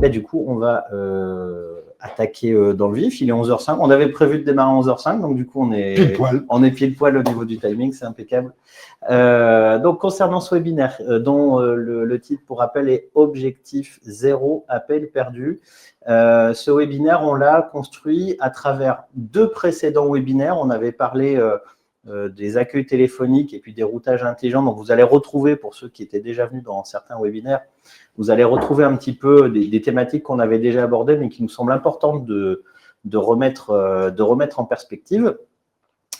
du coup, on va attaquer dans le vif. Il est 11h05. On avait prévu de démarrer à 11h05, donc du coup, on est pile poil au niveau du timing. C'est impeccable. Donc, concernant ce webinaire, dont le titre, pour rappel, est « Objectif zéro appel perdu ». Ce webinaire, on l'a construit à travers 2 précédents webinaires. On avait parlé des accueils téléphoniques et puis des routages intelligents. Donc, vous allez retrouver, pour ceux qui étaient déjà venus dans certains webinaires, vous allez retrouver un petit peu des thématiques qu'on avait déjà abordées, mais qui nous semblent importantes de remettre en perspective.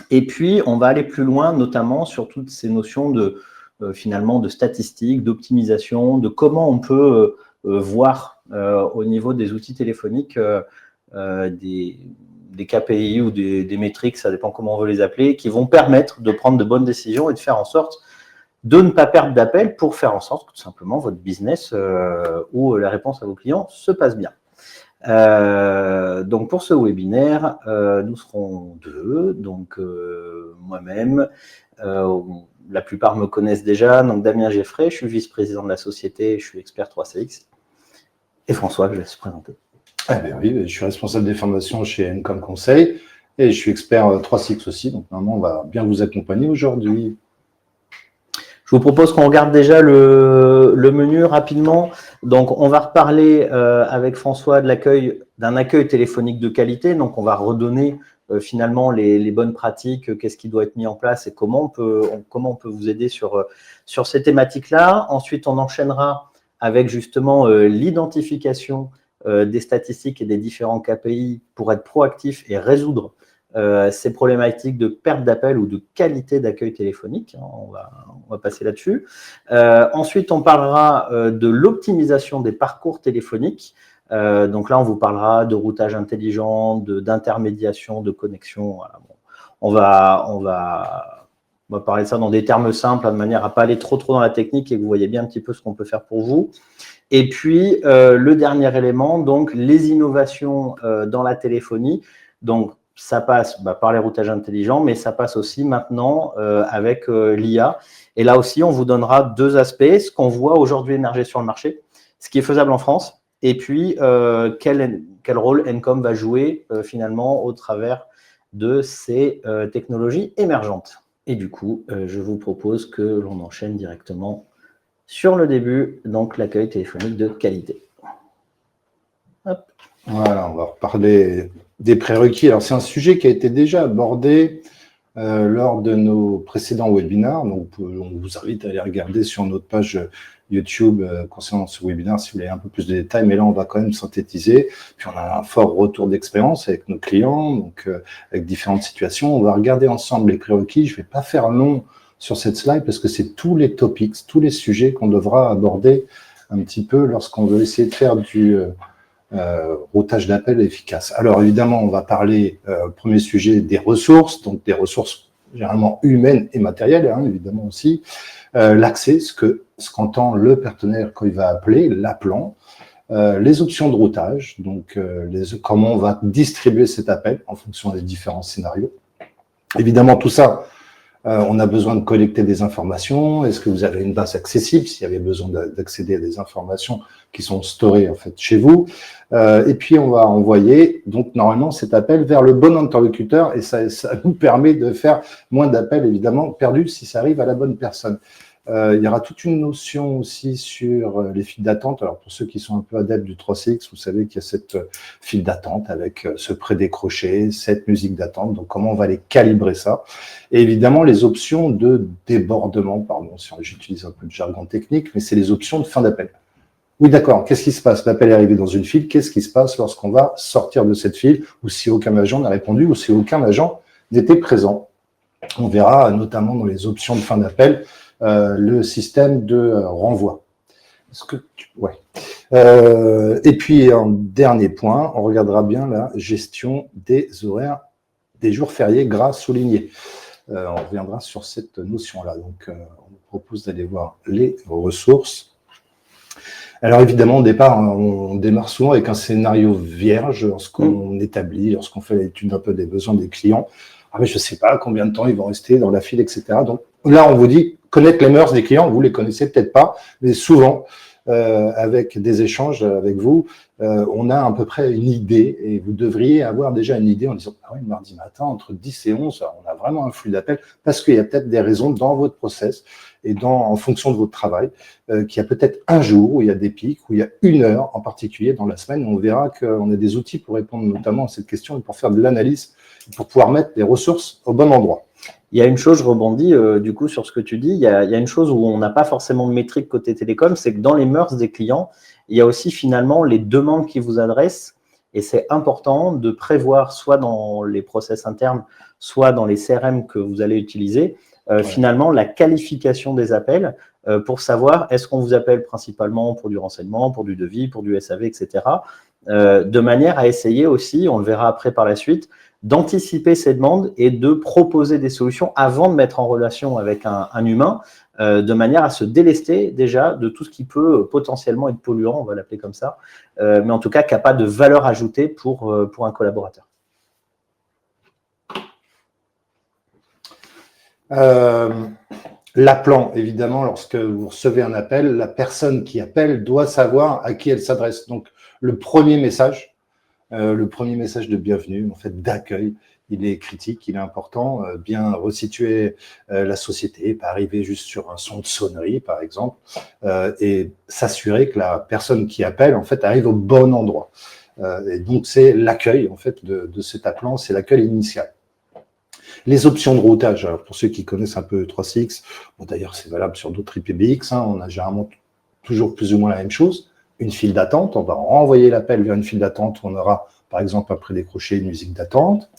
Et puis, on va aller plus loin, notamment sur toutes ces notions finalement de statistiques, d'optimisation, de comment on peut voir au niveau des outils téléphoniques des KPI ou des métriques, ça dépend comment on veut les appeler, qui vont permettre de prendre de bonnes décisions et de faire en sorte de ne pas perdre d'appel pour faire en sorte que tout simplement votre business ou la réponse à vos clients se passe bien. Donc pour ce webinaire, nous serons 2, donc moi-même, la plupart me connaissent déjà, donc Damien Geffray, je suis vice-président de la société, je suis expert 3CX, et François, je laisse se présenter. Eh bien oui, je suis responsable des formations chez Encom Conseil et je suis expert 3CX aussi, donc normalement on va bien vous accompagner aujourd'hui. Je vous propose qu'on regarde déjà le menu rapidement. Donc, on va reparler avec François d'un accueil téléphonique de qualité. Donc, on va redonner finalement les bonnes pratiques, qu'est-ce qui doit être mis en place et comment on peut vous aider sur ces thématiques-là. Ensuite, on enchaînera avec justement l'identification des statistiques et des différents KPI pour être proactif et résoudre ces problématiques de perte d'appel ou de qualité d'accueil téléphonique. On va passer là-dessus. Ensuite, on parlera de l'optimisation des parcours téléphoniques. Donc là, on vous parlera de routage intelligent, d'intermédiation, de connexion. Voilà. Bon, on va parler de ça dans des termes simples, de manière à ne pas aller trop dans la technique et que vous voyez bien un petit peu ce qu'on peut faire pour vous. Et puis, le dernier élément, donc les innovations dans la téléphonie. Donc, ça passe par les routages intelligents, mais ça passe aussi maintenant avec l'IA. Et là aussi, on vous donnera 2 aspects, ce qu'on voit aujourd'hui émerger sur le marché, ce qui est faisable en France, et puis quel rôle Encom va jouer finalement au travers de ces technologies émergentes. Et du coup, je vous propose que l'on enchaîne directement sur le début, donc l'accueil téléphonique de qualité. Hop. Voilà, on va reparler des prérequis. Alors, c'est un sujet qui a été déjà abordé lors de nos précédents webinaires. Donc, on vous invite à aller regarder sur notre page YouTube concernant ce webinaire si vous voulez un peu plus de détails. Mais là, on va quand même synthétiser. Puis, on a un fort retour d'expérience avec nos clients, donc avec différentes situations. On va regarder ensemble les prérequis. Je ne vais pas faire long sur cette slide parce que c'est tous les topics, tous les sujets qu'on devra aborder un petit peu lorsqu'on veut essayer de faire du routage d'appel efficace. Alors évidemment, on va parler, premier sujet, des ressources, donc des ressources généralement humaines et matérielles, hein, évidemment aussi, l'accès, ce qu'entend le partenaire quand il va appeler, l'appelant, les options de routage, donc comment on va distribuer cet appel en fonction des différents scénarios. Évidemment, tout ça, on a besoin de collecter des informations. Est-ce que vous avez une base accessible s'il y avait besoin d'accéder à des informations qui sont storées en fait chez vous. Et puis on va envoyer donc normalement cet appel vers le bon interlocuteur et ça nous permet de faire moins d'appels évidemment perdus si ça arrive à la bonne personne. Il y aura toute une notion aussi sur les files d'attente. Alors, pour ceux qui sont un peu adeptes du 3CX, vous savez qu'il y a cette file d'attente avec ce prédécroché, cette musique d'attente. Donc, comment on va les calibrer ça? Et évidemment, les options de débordement, pardon, si j'utilise un peu de jargon technique, mais c'est les options de fin d'appel. Oui, d'accord. Qu'est-ce qui se passe? L'appel est arrivé dans une file. Qu'est-ce qui se passe lorsqu'on va sortir de cette file ou si aucun agent n'a répondu ou si aucun agent n'était présent? On verra notamment dans les options de fin d'appel le système de renvoi. Et puis, en dernier point, on regardera bien la gestion des horaires des jours fériés gras soulignés. On reviendra sur cette notion-là. Donc, on vous propose d'aller voir les ressources. Alors, évidemment, au départ, on démarre souvent avec un scénario vierge lorsqu'on établit, lorsqu'on fait l'étude un peu des besoins des clients. Ah, mais je ne sais pas combien de temps ils vont rester dans la file, etc. Donc, là, on vous dit, connaître les mœurs des clients, vous les connaissez peut-être pas, mais souvent, avec des échanges avec vous, on a à peu près une idée et vous devriez avoir déjà une idée en disant « Ah oui, mardi matin, entre 10 et 11, on a vraiment un flux d'appels parce qu'il y a peut-être des raisons dans votre process et en fonction de votre travail, qu'il y a peut-être un jour où il y a des pics, où il y a une heure en particulier dans la semaine. On verra qu'on a des outils pour répondre notamment à cette question et pour faire de l'analyse, pour pouvoir mettre les ressources au bon endroit. Il y a une chose, je rebondis du coup sur ce que tu dis, il y a une chose où on n'a pas forcément de métrique côté télécom, c'est que dans les mœurs des clients, il y a aussi finalement les demandes qui vous adressent et c'est important de prévoir soit dans les process internes, soit dans les CRM que vous allez utiliser, finalement la qualification des appels pour savoir est-ce qu'on vous appelle principalement pour du renseignement, pour du devis, pour du SAV, etc. De manière à essayer aussi, on le verra après par la suite, d'anticiper ces demandes et de proposer des solutions avant de mettre en relation avec un humain, de manière à se délester déjà de tout ce qui peut potentiellement être polluant, on va l'appeler comme ça, mais en tout cas qui n'a pas de valeur ajoutée pour un collaborateur. L'appelant, évidemment, lorsque vous recevez un appel, la personne qui appelle doit savoir à qui elle s'adresse. Donc, le premier message de bienvenue, en fait, d'accueil, il est critique, il est important, bien resituer la société, pas arriver juste sur un son de sonnerie, par exemple, et s'assurer que la personne qui appelle, en fait, arrive au bon endroit. Et donc, c'est l'accueil, en fait, de cet appelant, c'est l'accueil initial. Les options de routage, alors pour ceux qui connaissent un peu 3CX, bon, d'ailleurs, c'est valable sur d'autres IPBX, on a généralement toujours plus ou moins la même chose. Une file d'attente, on va renvoyer l'appel vers une file d'attente où on aura, par exemple, après décrocher une musique d'attente.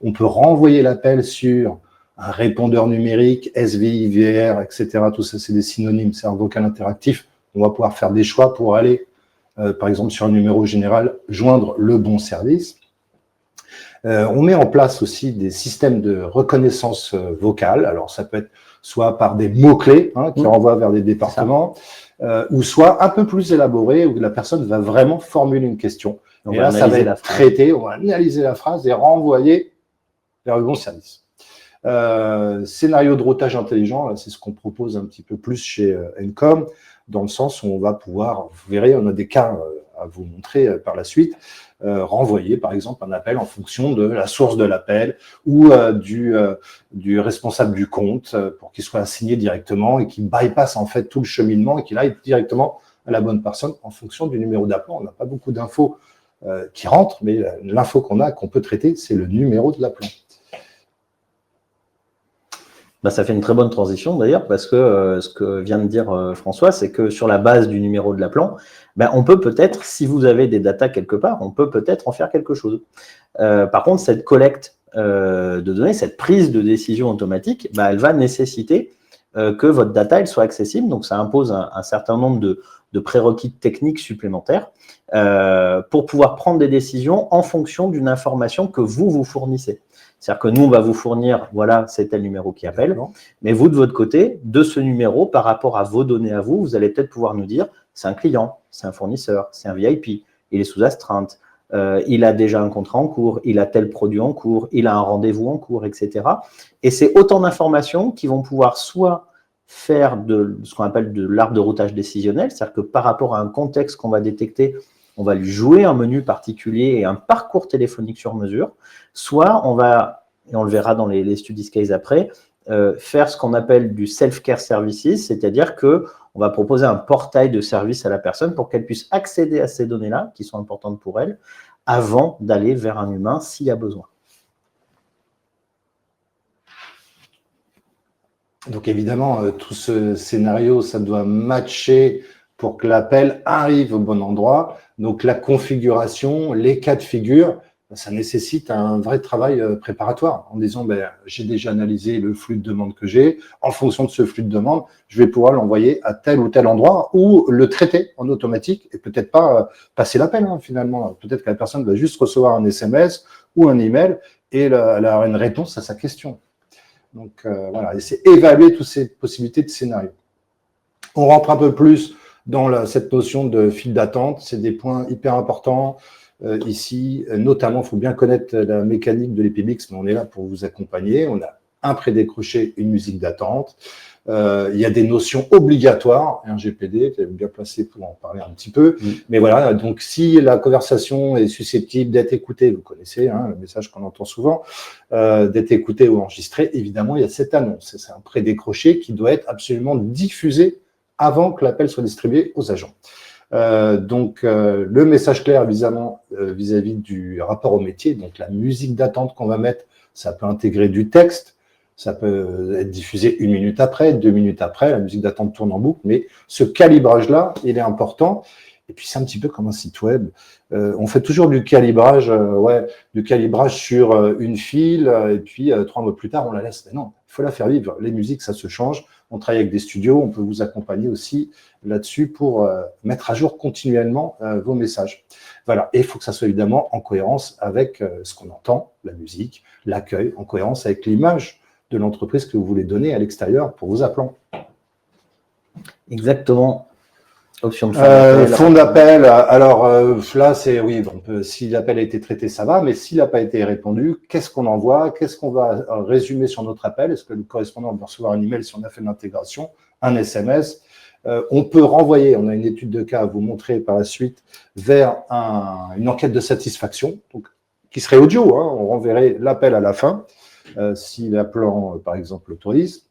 On peut renvoyer l'appel sur un répondeur numérique, SVI, VR, etc. Tout ça, c'est des synonymes, c'est un vocal interactif. On va pouvoir faire des choix pour aller, par exemple, sur un numéro général, joindre le bon service. On met en place aussi des systèmes de reconnaissance vocale. Alors, ça peut être soit par des mots-clés qui renvoient vers des départements, ou soit un peu plus élaboré, où la personne va vraiment formuler une question. Et là, ça va être traité, on va analyser la phrase et renvoyer vers le bon service. Scénario de routage intelligent, c'est ce qu'on propose un petit peu plus chez Encom, dans le sens où on va pouvoir, vous verrez, on a des cas à vous montrer par la suite, renvoyer par exemple un appel en fonction de la source de l'appel ou du responsable du compte pour qu'il soit assigné directement et qu'il bypasse en fait tout le cheminement et qu'il aille directement à la bonne personne en fonction du numéro d'appelant. On n'a pas beaucoup d'infos qui rentrent, mais l'info qu'on peut traiter, c'est le numéro de l'appelant. Ça fait une très bonne transition d'ailleurs, parce que ce que vient de dire François, c'est que sur la base du numéro de l'appelant, on peut peut-être, si vous avez des datas quelque part, on peut peut-être en faire quelque chose. Par contre, cette collecte de données, cette prise de décision automatique, elle va nécessiter que votre data elle soit accessible. Donc, ça impose un certain nombre de prérequis techniques supplémentaires pour pouvoir prendre des décisions en fonction d'une information que vous fournissez. C'est-à-dire que nous, on va vous fournir, voilà, c'est tel numéro qui appelle, mais vous, de votre côté, de ce numéro, par rapport à vos données à vous, vous allez peut-être pouvoir nous dire, c'est un client, c'est un fournisseur, c'est un VIP, il est sous astreinte, il a déjà un contrat en cours, il a tel produit en cours, il a un rendez-vous en cours, etc. Et c'est autant d'informations qui vont pouvoir soit faire de ce qu'on appelle de l'arbre de routage décisionnel, c'est-à-dire que par rapport à un contexte qu'on va détecter, on va lui jouer un menu particulier et un parcours téléphonique sur mesure, soit on va, et on le verra dans les studies case après, faire ce qu'on appelle du self-care services, c'est-à-dire qu'on va proposer un portail de service à la personne pour qu'elle puisse accéder à ces données-là, qui sont importantes pour elle, avant d'aller vers un humain s'il y a besoin. Donc évidemment, tout ce scénario, ça doit matcher pour que l'appel arrive au bon endroit. Donc la configuration, les cas de figure, ça nécessite un vrai travail préparatoire en disant j'ai déjà analysé le flux de demande que j'ai. En fonction de ce flux de demande, je vais pouvoir l'envoyer à tel ou tel endroit ou le traiter en automatique et peut-être pas passer l'appel finalement. Peut-être que la personne va juste recevoir un SMS ou un email et elle aura une réponse à sa question. Donc voilà, et c'est évaluer toutes ces possibilités de scénario. On rentre un peu plus dans cette notion de file d'attente. C'est des points hyper importants ici. Notamment, il faut bien connaître la mécanique de l'EPBX, mais on est là pour vous accompagner. On a un prédécroché, une musique d'attente. Il y a des notions obligatoires, un GPD, tu es bien placé pour en parler un petit peu. Mais voilà, donc si la conversation est susceptible d'être écoutée, vous connaissez le message qu'on entend souvent, d'être écouté ou enregistré, évidemment, il y a cette annonce. C'est un prédécroché qui doit être absolument diffusé avant que l'appel soit distribué aux agents. Le message clair, évidemment, vis-à-vis du rapport au métier, donc la musique d'attente qu'on va mettre, ça peut intégrer du texte, ça peut être diffusé 1 minute après, 2 minutes après, la musique d'attente tourne en boucle, mais ce calibrage-là, il est important. Et puis, c'est un petit peu comme un site web. On fait toujours du calibrage sur une file, et puis 3 mois plus tard, on la laisse. Mais non, il faut la faire vivre. Les musiques, ça se change. On travaille avec des studios, on peut vous accompagner aussi là-dessus pour mettre à jour continuellement vos messages. Voilà, et il faut que ça soit évidemment en cohérence avec ce qu'on entend, la musique, l'accueil, en cohérence avec l'image de l'entreprise que vous voulez donner à l'extérieur pour vos appelants. Exactement. Option de fond d'appel. Alors là, c'est oui. Donc, si l'appel a été traité, ça va. Mais s'il n'a pas été répondu, qu'est-ce qu'on envoie? Qu'est-ce qu'on va résumer sur notre appel? Est-ce que le correspondant va recevoir un email si on a fait de l'intégration, un SMS? On peut renvoyer. On a une étude de cas à vous montrer par la suite vers une enquête de satisfaction, donc qui serait audio. On renverrait l'appel à la fin si l'appelant, par exemple, l'autorise,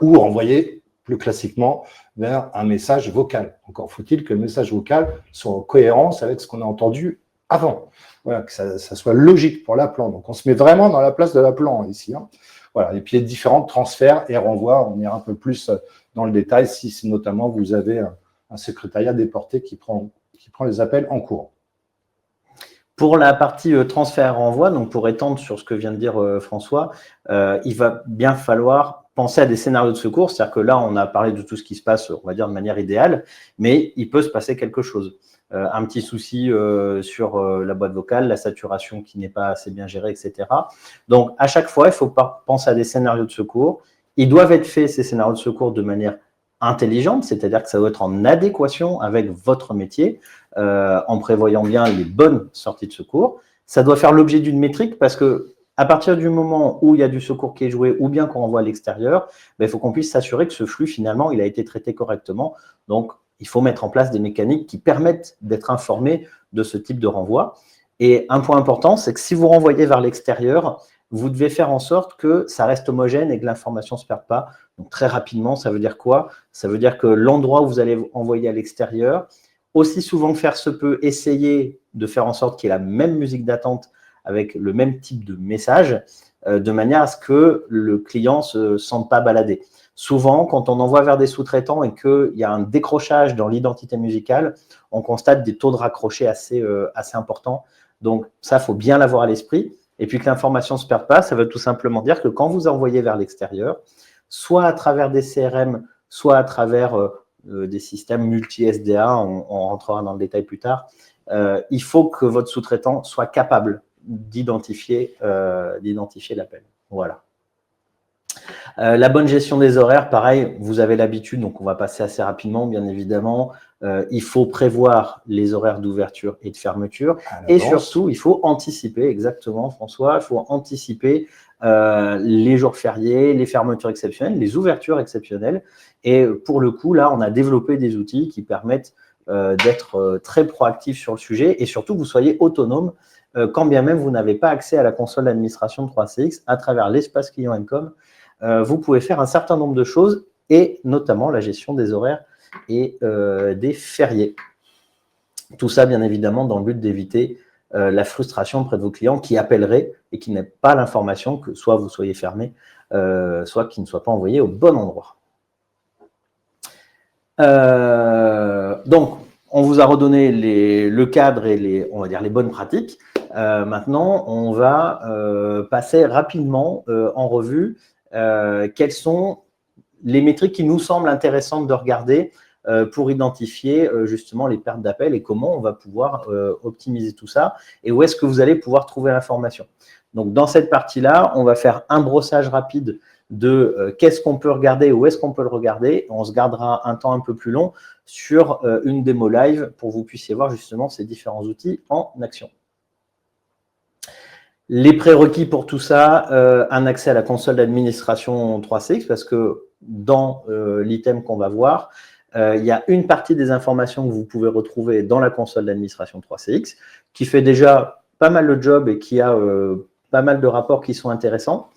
ou renvoyer plus classiquement vers un message vocal. Encore faut-il que le message vocal soit en cohérence avec ce qu'on a entendu avant. Voilà, que ça soit logique pour l'appelant. Donc, on se met vraiment dans la place de l'appelant ici. Voilà. Et puis, les différents transferts et renvois, on ira un peu plus dans le détail si notamment vous avez un secrétariat déporté qui prend les appels en courant. Pour la partie transfert renvoi, donc pour étendre sur ce que vient de dire François, il va bien falloir penser à des scénarios de secours. C'est-à-dire que là, on a parlé de tout ce qui se passe, on va dire, de manière idéale, mais il peut se passer quelque chose. Un petit souci sur la boîte vocale, la saturation qui n'est pas assez bien gérée, etc. Donc, à chaque fois, il faut penser à des scénarios de secours. Ils doivent être faits, ces scénarios de secours, de manière intelligente, c'est-à-dire que ça doit être en adéquation avec votre métier, en prévoyant bien les bonnes sorties de secours. Ça doit faire l'objet d'une métrique parce que à partir du moment où il y a du secours qui est joué ou bien qu'on renvoie à l'extérieur, il faut qu'on puisse s'assurer que ce flux, finalement, il a été traité correctement. Donc, il faut mettre en place des mécaniques qui permettent d'être informé de ce type de renvoi. Et un point important, c'est que si vous renvoyez vers l'extérieur, vous devez faire en sorte que ça reste homogène et que l'information ne se perde pas. Donc, très rapidement, ça veut dire quoi? Ça veut dire que l'endroit où vous allez envoyer à l'extérieur, aussi souvent que faire se peut, essayer de faire en sorte qu'il y ait la même musique d'attente avec le même type de message, de manière à ce que le client ne se sente pas baladé. Souvent, quand on envoie vers des sous-traitants et qu'il y a un décrochage dans l'identité musicale, on constate des taux de raccroché assez importants. Donc, ça, il faut bien l'avoir à l'esprit. Et puis que l'information ne se perde pas, ça veut tout simplement dire que quand vous envoyez vers l'extérieur, soit à travers des CRM, soit à travers des systèmes multi-SDA, on rentrera dans le détail plus tard, il faut que votre sous-traitant soit capable d'identifier l'appel. Voilà. La bonne gestion des horaires, pareil, vous avez l'habitude, donc on va passer assez rapidement, bien évidemment. Il faut prévoir les horaires d'ouverture et de fermeture. Et surtout, il faut anticiper, exactement, François, il faut anticiper les jours fériés, les fermetures exceptionnelles, les ouvertures exceptionnelles. Et pour le coup, là, on a développé des outils qui permettent d'être très proactifs sur le sujet et surtout que vous soyez autonome quand bien même vous n'avez pas accès à la console d'administration de 3CX à travers l'espace client Encom. Vous pouvez faire un certain nombre de choses et notamment la gestion des horaires et des fériés. Tout ça, bien évidemment, dans le but d'éviter la frustration auprès de vos clients qui appelleraient et qui n'aient pas l'information que soit vous soyez fermé, soit qu'il ne soit pas envoyé au bon endroit. Donc, on vous a redonné le cadre et on va dire les bonnes pratiques. Maintenant, on va passer rapidement en revue quelles sont les métriques qui nous semblent intéressantes de regarder pour identifier justement les pertes d'appel et comment on va pouvoir optimiser tout ça et où est-ce que vous allez pouvoir trouver l'information. Donc, dans cette partie-là, on va faire un brossage rapide de qu'est-ce qu'on peut regarder, où est-ce qu'on peut le regarder. On se gardera un temps un peu plus long sur une démo live pour que vous puissiez voir justement ces différents outils en action. Les prérequis pour tout ça, un accès à la console d'administration 3CX, parce que dans l'item qu'on va voir, il y a une partie des informations que vous pouvez retrouver dans la console d'administration 3CX, qui fait déjà pas mal le job et qui a pas mal de rapports qui sont intéressants.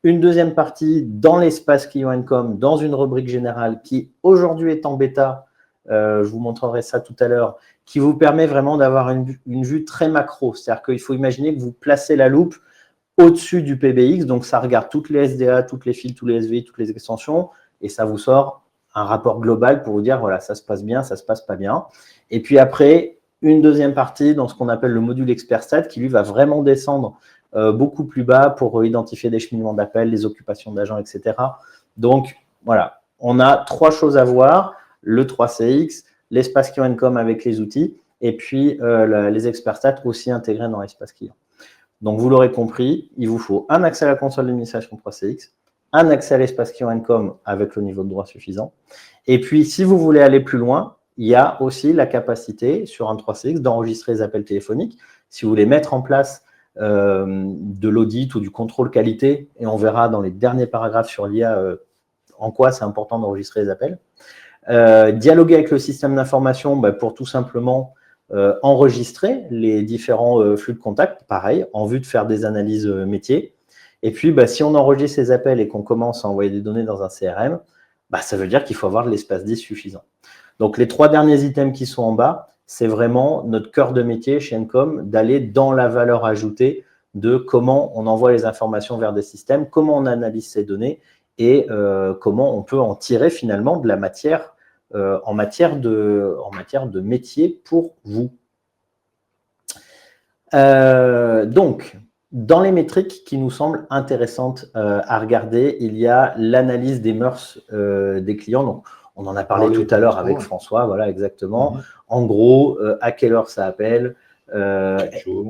Une deuxième partie dans l'espace client Encom, dans une rubrique générale qui aujourd'hui est en bêta, je vous montrerai ça tout à l'heure, qui vous permet vraiment d'avoir une vue très macro. C'est-à-dire qu'il faut imaginer que vous placez la loupe au-dessus du PBX, donc ça regarde toutes les SDA, toutes les fils, tous les SVI, toutes les extensions, et ça vous sort un rapport global pour vous dire, voilà, ça se passe bien, ça se passe pas bien. Et puis après, une deuxième partie dans ce qu'on appelle le module ExpertStat, qui lui va vraiment descendre beaucoup plus bas pour identifier des cheminements d'appels, les occupations d'agents, etc. Donc, voilà, on a 3 choses à voir, le 3CX, l'espace client Encom avec les outils, et puis les ExpertStat aussi intégrés dans l'espace client. Donc, vous l'aurez compris, il vous faut un accès à la console d'administration 3CX, un accès à l'espace client Encom avec le niveau de droit suffisant. Et puis, si vous voulez aller plus loin, il y a aussi la capacité sur un 3CX d'enregistrer les appels téléphoniques. Si vous voulez mettre en place de l'audit ou du contrôle qualité, et on verra dans les derniers paragraphes sur l'IA en quoi c'est important d'enregistrer les appels. Dialoguer avec le système d'information pour tout simplement enregistrer les différents flux de contact, pareil, en vue de faire des analyses métiers. Et puis, si on enregistre ces appels et qu'on commence à envoyer des données dans un CRM, ça veut dire qu'il faut avoir de l'espace disque suffisant. Donc, les 3 derniers items qui sont en bas, c'est vraiment notre cœur de métier chez Encom, d'aller dans la valeur ajoutée de comment on envoie les informations vers des systèmes, comment on analyse ces données et comment on peut en tirer finalement de la matière en matière de métier pour vous. Donc, dans les métriques qui nous semblent intéressantes à regarder, il y a l'analyse des mœurs des clients. Donc, on en a parlé tout à l'heure avec François, voilà, exactement. En gros, à quelle heure ça appelle,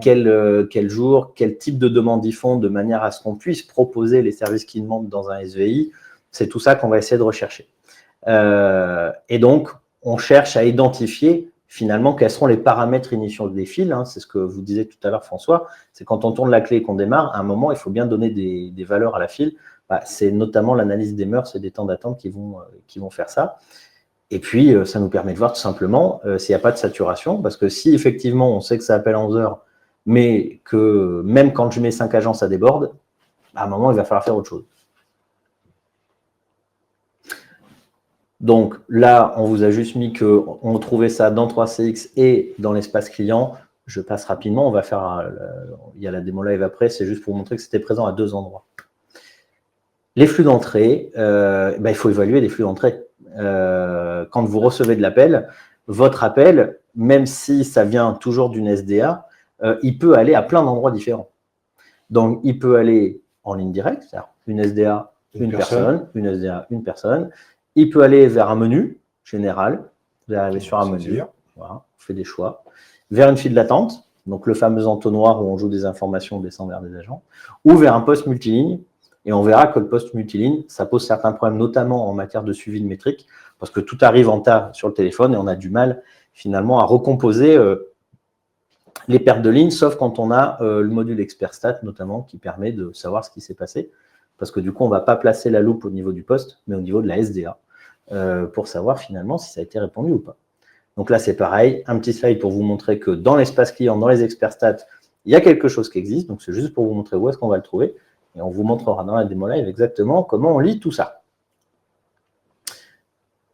quel jour, quel type de demande ils font, de manière à ce qu'on puisse proposer les services qu'ils demandent dans un SVI. C'est tout ça qu'on va essayer de rechercher. Et donc, on cherche à identifier finalement quels seront les paramètres initiaux des fils. C'est ce que vous disiez tout à l'heure, François. C'est quand on tourne la clé et qu'on démarre, à un moment, il faut bien donner des valeurs à la file. C'est notamment l'analyse des mœurs et des temps d'attente qui vont faire ça. Et puis, ça nous permet de voir tout simplement s'il n'y a pas de saturation. Parce que si effectivement, on sait que ça appelle à 11 heures, mais que même quand je mets 5 agents, ça déborde, à un moment, il va falloir faire autre chose. Donc là, on vous a juste mis qu'on trouvait ça dans 3CX et dans l'espace client. Je passe rapidement, on va faire, il y a la démo live après, c'est juste pour montrer que c'était présent à 2 endroits. Les flux d'entrée, il faut évaluer les flux d'entrée. Quand vous recevez de l'appel, votre appel, même si ça vient toujours d'une SDA, il peut aller à plein d'endroits différents. Donc, il peut aller en ligne directe, c'est-à-dire une SDA, une personne, une SDA, une personne. Il peut aller vers un menu général. Vous allez arriver sur un menu. Voilà, on fait des choix. Vers une file d'attente, donc le fameux entonnoir où on joue des informations, on descend vers des agents, ou vers un poste multiligne. Et on verra que le poste multiligne, ça pose certains problèmes, notamment en matière de suivi de métrique, parce que tout arrive en tas sur le téléphone et on a du mal finalement à recomposer les pertes de ligne, sauf quand on a le module ExpertStat notamment qui permet de savoir ce qui s'est passé. Parce que du coup, on ne va pas placer la loupe au niveau du poste, mais au niveau de la SDA, pour savoir finalement si ça a été répondu ou pas. Donc là, c'est pareil, un petit slide pour vous montrer que dans l'espace client, dans les ExpertStat, il y a quelque chose qui existe. Donc c'est juste pour vous montrer où est-ce qu'on va le trouver. Et on vous montrera dans la démo live exactement comment on lit tout ça.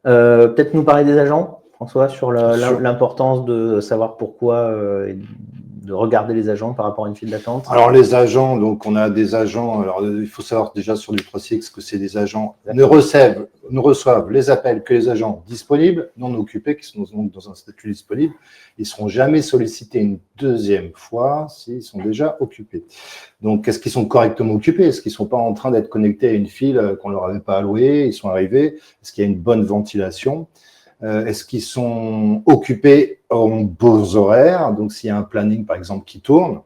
Peut-être nous parler des agents, François, sur l'importance de savoir pourquoi, de regarder les agents par rapport à une file d'attente. Alors les agents, donc on a des agents, alors il faut savoir déjà sur du 3CX que c'est des agents ne reçoivent les appels que les agents disponibles, non occupés, qui sont donc dans un statut disponible. Ils ne seront jamais sollicités une deuxième fois s'ils sont déjà occupés. Donc est-ce qu'ils sont correctement occupés? Est-ce qu'ils ne sont pas en train d'être connectés à une file qu'on ne leur avait pas allouée? Ils sont arrivés? Est-ce qu'il y a une bonne ventilation? Est-ce qu'ils sont occupés en beaux horaires? Donc, s'il y a un planning, par exemple, qui tourne,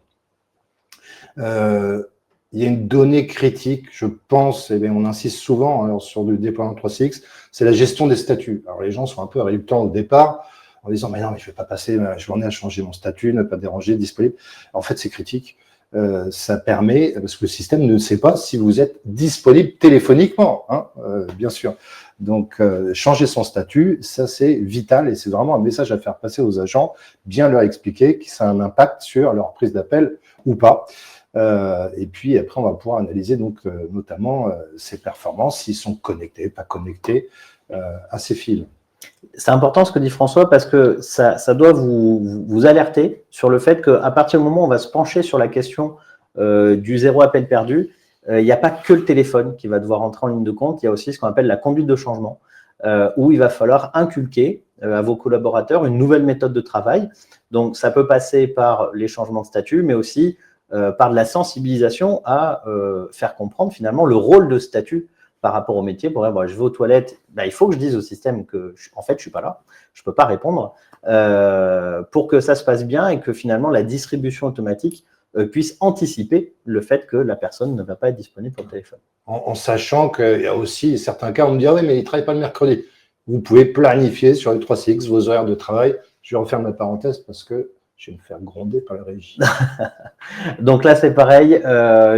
il y a une donnée critique, je pense, et on insiste souvent sur le déploiement 3CX, c'est la gestion des statuts. Alors, les gens sont un peu réluctants au départ en disant « mais non, mais je ne vais pas passer ma journée à changer mon statut, ne pas déranger, disponible ». En fait, c'est critique. ça permet, parce que le système ne sait pas si vous êtes disponible téléphoniquement, hein, bien sûr. Donc, changer son statut, ça c'est vital et c'est vraiment un message à faire passer aux agents, bien leur expliquer que ça a un impact sur leur prise d'appel ou pas. Et puis après, on va pouvoir analyser donc notamment ces performances, s'ils sont connectés, pas connectés à ces fils. C'est important ce que dit François parce que ça doit vous alerter sur le fait qu'à partir du moment où on va se pencher sur la question du zéro appel perdu, il n'y a pas que le téléphone qui va devoir entrer en ligne de compte, il y a aussi ce qu'on appelle la conduite de changement, où il va falloir inculquer à vos collaborateurs une nouvelle méthode de travail. Donc, ça peut passer par les changements de statut, mais aussi par de la sensibilisation à faire comprendre finalement le rôle de statut par rapport au métier. Pour dire, bon, je vais aux toilettes, ben, il faut que je dise au système que, en fait, je ne suis pas là, je ne peux pas répondre, pour que ça se passe bien et que finalement la distribution automatique puisse anticiper le fait que la personne ne va pas être disponible pour le téléphone. En sachant qu'il y a aussi certains cas, on me dit, ah oui, mais il ne travaille pas le mercredi. Vous pouvez planifier sur le 3CX vos horaires de travail. Je vais refermer ma parenthèse parce que je vais me faire gronder par la régie. Donc là, c'est pareil,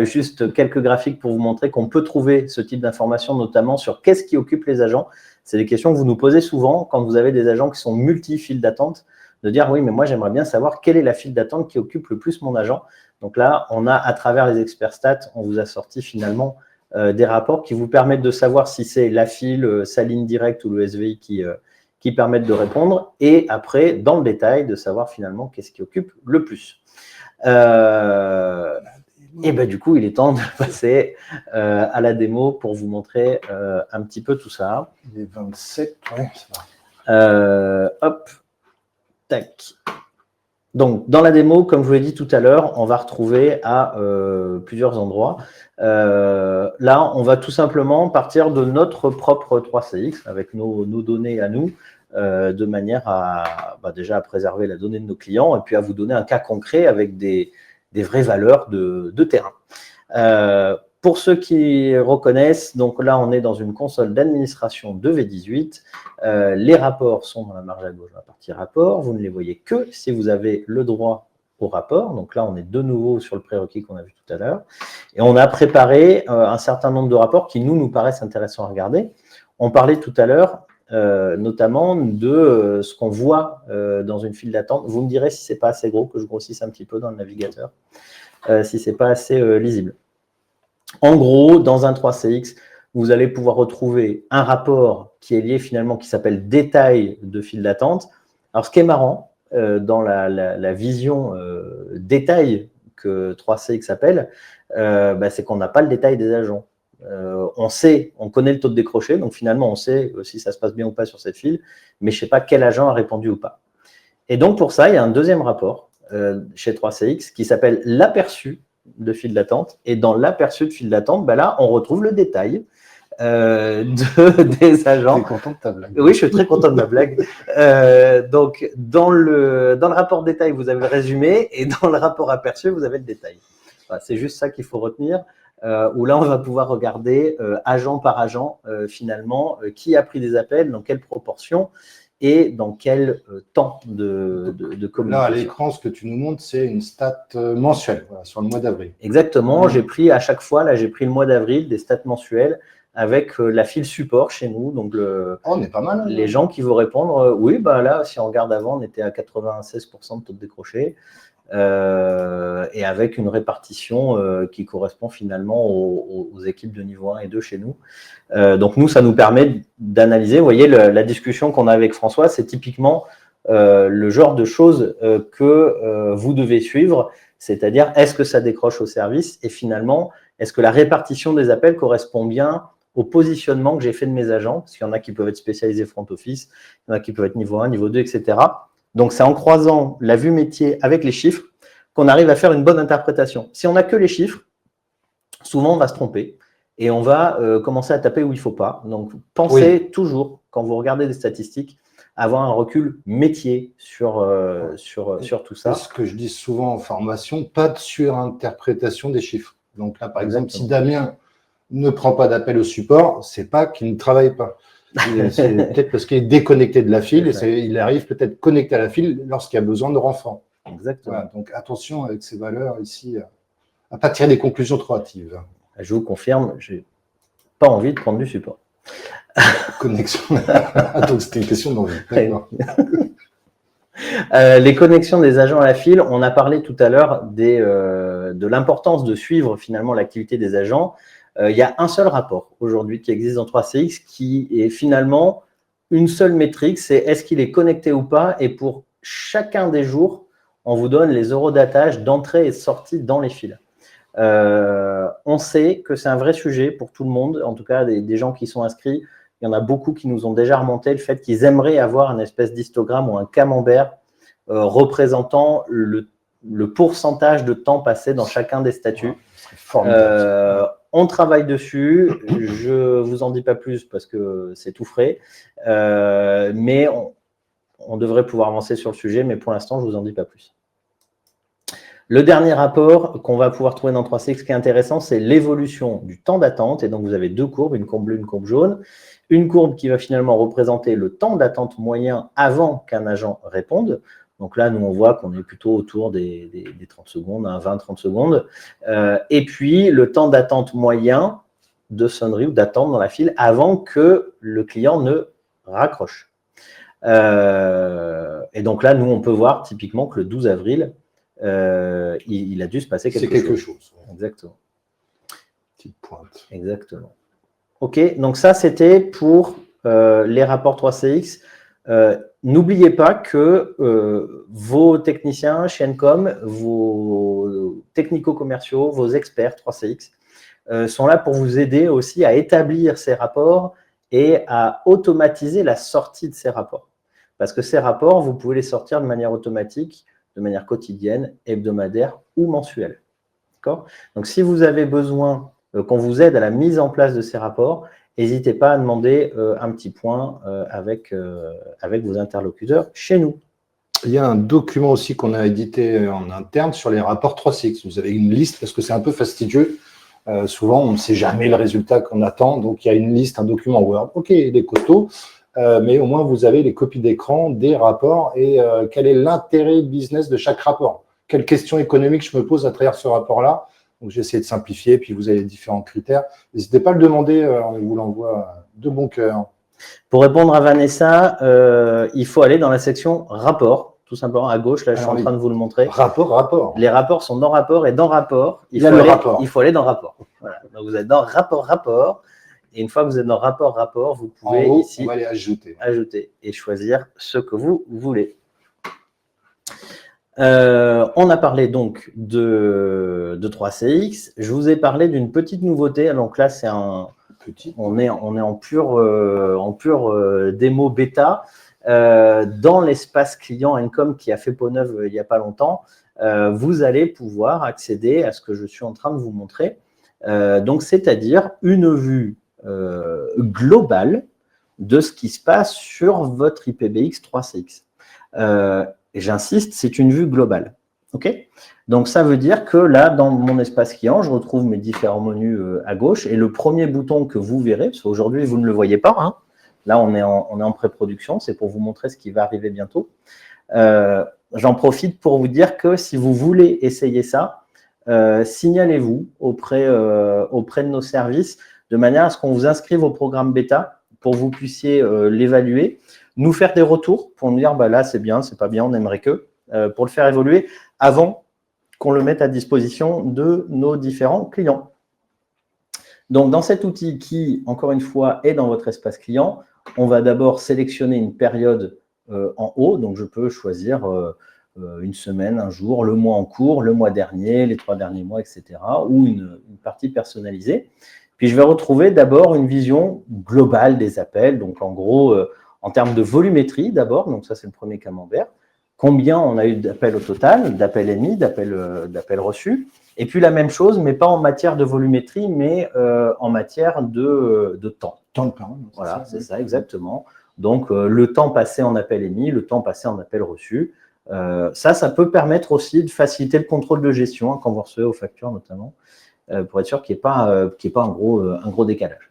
juste quelques graphiques pour vous montrer qu'on peut trouver ce type d'informations, notamment sur qu'est-ce qui occupe les agents. C'est des questions que vous nous posez souvent quand vous avez des agents qui sont multi-files d'attente, de dire oui, mais moi, j'aimerais bien savoir quelle est la file d'attente qui occupe le plus mon agent. Donc là, on a, à travers les experts stats, on vous a sorti finalement des rapports qui vous permettent de savoir si c'est la file, sa ligne directe ou le SVI qui permettent de répondre, et après, dans le détail, de savoir finalement qu'est-ce qui occupe le plus. Et ben du coup, il est temps de passer à la démo pour vous montrer un petit peu tout ça. Les 27, ouais, ça va. Hop, tac. Donc, dans la démo, comme je vous l'ai dit tout à l'heure, on va retrouver à plusieurs endroits. Là, on va tout simplement partir de notre propre 3CX avec nos données à nous, de manière à déjà à préserver la donnée de nos clients et puis à vous donner un cas concret avec des vraies valeurs de terrain. Pour ceux qui reconnaissent, donc là, on est dans une console d'administration de V18. Les rapports sont dans la marge à gauche de la partie rapport. Vous ne les voyez que si vous avez le droit au rapport. Donc là, on est de nouveau sur le prérequis qu'on a vu tout à l'heure. Et on a préparé un certain nombre de rapports qui nous paraissent intéressants à regarder. On parlait tout à l'heure notamment de ce qu'on voit dans une file d'attente. Vous me direz si ce n'est pas assez gros, que je grossisse un petit peu dans le navigateur, si ce n'est pas assez lisible. En gros, dans un 3CX, vous allez pouvoir retrouver un rapport qui est lié finalement, qui s'appelle détail de file d'attente. Alors, ce qui est marrant, dans la vision détail que 3CX appelle, c'est qu'on n'a pas le détail des agents. On connaît le taux de décroché, donc finalement, on sait si ça se passe bien ou pas sur cette file, mais je ne sais pas quel agent a répondu ou pas. Et donc, pour ça, il y a un deuxième rapport chez 3CX qui s'appelle l'aperçu de file d'attente. Et dans l'aperçu de file d'attente, là, on retrouve le détail des agents. Tu es content de ta blague? Oui, je suis très content de ma blague. Donc, dans le rapport détail, vous avez le résumé, et dans le rapport aperçu, vous avez le détail. Voilà, c'est juste ça qu'il faut retenir, où là, on va pouvoir regarder agent par agent, finalement, qui a pris des appels, dans quelle proportion, et dans quel temps de communication. Là, à l'écran, ce que tu nous montres, c'est une stat mensuelle sur le mois d'avril. Exactement. J'ai pris à chaque fois, là, j'ai pris le mois d'avril, des stats mensuelles avec la file support chez nous. Donc, on est pas mal. Les gens qui vont répondre, oui, là, si on regarde avant, on était à 96% de taux de décroché. Et avec une répartition qui correspond finalement aux équipes de niveau 1 et 2 chez nous. Donc nous, ça nous permet d'analyser. Vous voyez, la discussion qu'on a avec François, c'est typiquement le genre de choses que vous devez suivre, c'est-à-dire est-ce que ça décroche au service et finalement, est-ce que la répartition des appels correspond bien au positionnement que j'ai fait de mes agents, parce qu'il y en a qui peuvent être spécialisés front office, il y en a qui peuvent être niveau 1, niveau 2, etc. Donc, c'est en croisant la vue métier avec les chiffres qu'on arrive à faire une bonne interprétation. Si on n'a que les chiffres, souvent, on va se tromper et on va commencer à taper où il ne faut pas. Donc, pensez toujours, quand vous regardez des statistiques, à avoir un recul métier sur tout ça. C'est ce que je dis souvent en formation, pas de surinterprétation des chiffres. Donc là, par exemple, si Damien ne prend pas d'appel au support, c'est pas qu'il ne travaille pas. C'est peut-être parce qu'il est déconnecté de la file et il arrive peut-être connecté à la file lorsqu'il y a besoin de renfort. Exactement. Voilà, donc attention avec ces valeurs ici. pas tirer des conclusions trop hâtives. Je vous confirme, je n'ai pas envie de prendre du support. Connexion. Donc, c'était une question d'envie. D'accord. Les connexions des agents à la file, on a parlé tout à l'heure de l'importance de suivre finalement l'activité des agents. Il y a un seul rapport aujourd'hui qui existe dans 3CX qui est finalement une seule métrique, c'est est-ce qu'il est connecté ou pas, et pour chacun des jours, on vous donne les eurodatage d'entrée et de sortie dans les files. On sait que c'est un vrai sujet pour tout le monde, en tout cas des gens qui sont inscrits. Il y en a beaucoup qui nous ont déjà remonté le fait qu'ils aimeraient avoir une espèce d'histogramme ou un camembert représentant le pourcentage de temps passé dans chacun des statuts. On travaille dessus, je ne vous en dis pas plus parce que c'est tout frais, mais on devrait pouvoir avancer sur le sujet, mais pour l'instant, je ne vous en dis pas plus. Le dernier rapport qu'on va pouvoir trouver dans 3CX qui est intéressant, c'est l'évolution du temps d'attente. Et donc, vous avez deux courbes, une courbe bleue, une courbe jaune. Une courbe qui va finalement représenter le temps d'attente moyen avant qu'un agent réponde. Donc là, nous, on voit qu'on est plutôt autour des 30 secondes, 20-30 secondes. Et puis, le temps d'attente moyen de sonnerie ou d'attente dans la file avant que le client ne raccroche. Et donc là, nous, on peut voir typiquement que le 12 avril, il a dû se passer quelque chose. Exactement. Petite pointe. Exactement. OK, donc ça, c'était pour les rapports 3CX. N'oubliez pas que vos techniciens chez Encom, vos technico-commerciaux, vos experts 3CX sont là pour vous aider aussi à établir ces rapports et à automatiser la sortie de ces rapports. Parce que ces rapports, vous pouvez les sortir de manière automatique, de manière quotidienne, hebdomadaire ou mensuelle. D'accord ? Donc, si vous avez besoin qu'on vous aide à la mise en place de ces rapports, n'hésitez pas à demander un petit point avec vos interlocuteurs chez nous. Il y a un document aussi qu'on a édité en interne sur les rapports 3CX. Vous avez une liste parce que c'est un peu fastidieux. Souvent, on ne sait jamais le résultat qu'on attend. Donc, il y a une liste, un document Word. OK, il est costaud. Mais au moins, vous avez les copies d'écran des rapports et quel est l'intérêt business de chaque rapport. Quelles questions économiques je me pose à travers ce rapport-là. Donc, j'ai essayé de simplifier, puis vous avez les différents critères. N'hésitez pas à le demander, on vous l'envoie de bon cœur. Pour répondre à Vanessa, il faut aller dans la section rapport, tout simplement à gauche. Là, je suis en train de vous le montrer. Rapport. Les rapports sont dans rapport et dans rapport, il faut aller dans rapport. Voilà. Donc, vous êtes dans rapport. Et une fois que vous êtes dans rapport, vous pouvez ici on va aller ajouter et choisir ce que vous voulez. On a parlé donc de 3CX. Je vous ai parlé d'une petite nouveauté. Donc là, c'est on est en pure démo bêta. Dans l'espace client Encom qui a fait peau neuve il n'y a pas longtemps, vous allez pouvoir accéder à ce que je suis en train de vous montrer. Donc, c'est-à-dire une vue globale de ce qui se passe sur votre IPBX 3CX. J'insiste, c'est une vue globale. Okay ? Donc, ça veut dire que là, dans mon espace client, je retrouve mes différents menus à gauche. Et le premier bouton que vous verrez, parce qu'aujourd'hui, vous ne le voyez pas, hein, là, on est en pré-production, c'est pour vous montrer ce qui va arriver bientôt. J'en profite pour vous dire que si vous voulez essayer ça, signalez-vous auprès de nos services de manière à ce qu'on vous inscrive au programme bêta pour que vous puissiez l'évaluer, nous faire des retours pour nous dire bah là c'est bien, c'est pas bien, on aimerait que, pour le faire évoluer avant qu'on le mette à disposition de nos différents clients. Donc dans cet outil qui, encore une fois, est dans votre espace client, on va d'abord sélectionner une période en haut, donc je peux choisir une semaine, un jour, le mois en cours, le mois dernier, les 3 derniers mois, etc. ou une partie personnalisée. Puis, je vais retrouver d'abord une vision globale des appels. Donc, en gros, en termes de volumétrie d'abord, donc ça, c'est le premier camembert. Combien on a eu d'appels au total, d'appels émis, d'appels reçus. Et puis, la même chose, mais pas en matière de volumétrie, mais en matière de temps. Temps de parole. Voilà, c'est ça, exactement. Donc, le temps passé en appel émis, le temps passé en appel reçu. Ça peut permettre aussi de faciliter le contrôle de gestion, hein, quand vous recevez vos factures notamment, pour être sûr qu'il n'y ait pas un gros décalage.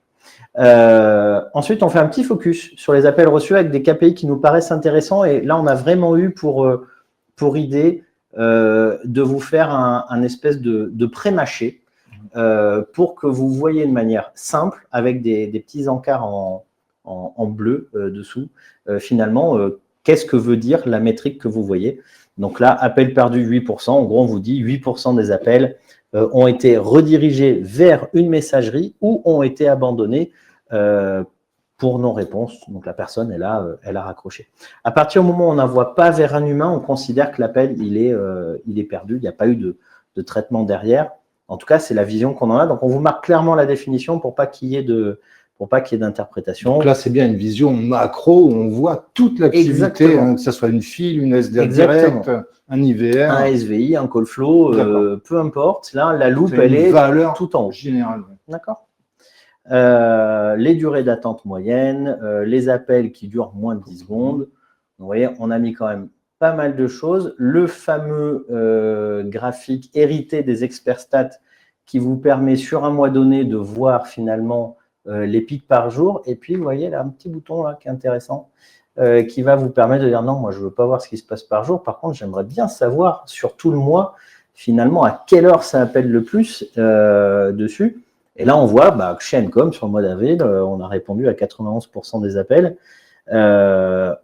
Ensuite, on fait un petit focus sur les appels reçus avec des KPI qui nous paraissent intéressants. Et là, on a vraiment eu pour idée de vous faire un espèce de pré-mâché pour que vous voyez de manière simple, avec des petits encarts en bleu dessous, finalement, qu'est-ce que veut dire la métrique que vous voyez. Donc là, appel perdu 8%. En gros, on vous dit 8% des appels ont été redirigés vers une messagerie ou ont été abandonnés pour non-réponse. Donc la personne, elle a raccroché. À partir du moment où on n'envoie pas vers un humain, on considère que l'appel, il est perdu. Il n'y a pas eu de traitement derrière. En tout cas, c'est la vision qu'on en a. Donc on vous marque clairement la définition pour pas qu'il y ait d'interprétation. Donc là, c'est bien une vision macro où on voit toute l'activité, hein, que ce soit une file, une SDA direct, un IVR. Un SVI, un call flow, peu importe. Là, la loupe, elle est tout en haut. Générale. D'accord. Les durées d'attente moyennes, les appels qui durent moins de 10 secondes. Vous voyez, on a mis quand même pas mal de choses. Le fameux graphique hérité des experts stats qui vous permet sur un mois donné de voir finalement les pics par jour. Et puis, vous voyez, là, un petit bouton là qui est intéressant qui va vous permettre de dire non, moi, je ne veux pas voir ce qui se passe par jour. Par contre, j'aimerais bien savoir sur tout le mois, finalement, à quelle heure ça appelle le plus dessus. Et là, on voit que chez Encom, sur le mois d'avril, on a répondu à 91% des appels.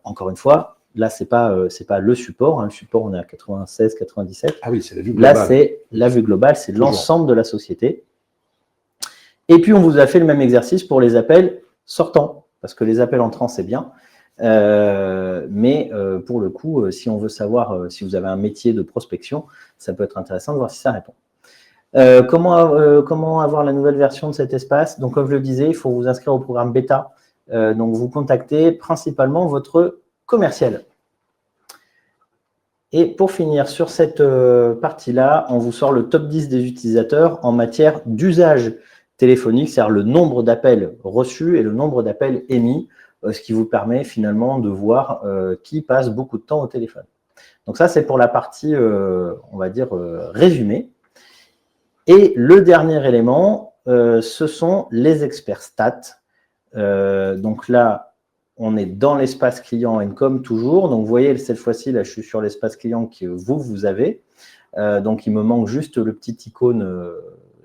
Encore une fois, là, ce n'est pas le support. Hein. Le support, on est à 96, 97. Ah oui, c'est la vue globale. Là, c'est la vue globale, c'est l'ensemble de la société. Et puis, on vous a fait le même exercice pour les appels sortants, parce que les appels entrants, c'est bien. Mais pour le coup, si on veut savoir si vous avez un métier de prospection, ça peut être intéressant de voir si ça répond. Comment avoir la nouvelle version de cet espace? Donc, comme je le disais, il faut vous inscrire au programme bêta. Donc, vous contactez principalement votre commercial. Et pour finir sur cette partie-là, on vous sort le top 10 des utilisateurs en matière d'usage téléphonique, c'est-à-dire le nombre d'appels reçus et le nombre d'appels émis, ce qui vous permet finalement de voir qui passe beaucoup de temps au téléphone. Donc ça, c'est pour la partie, on va dire, résumée. Et le dernier élément, ce sont les experts stats. Donc là, on est dans l'espace client Encom toujours. Donc vous voyez, cette fois-ci, là, je suis sur l'espace client que vous avez. Donc il me manque juste le petit icône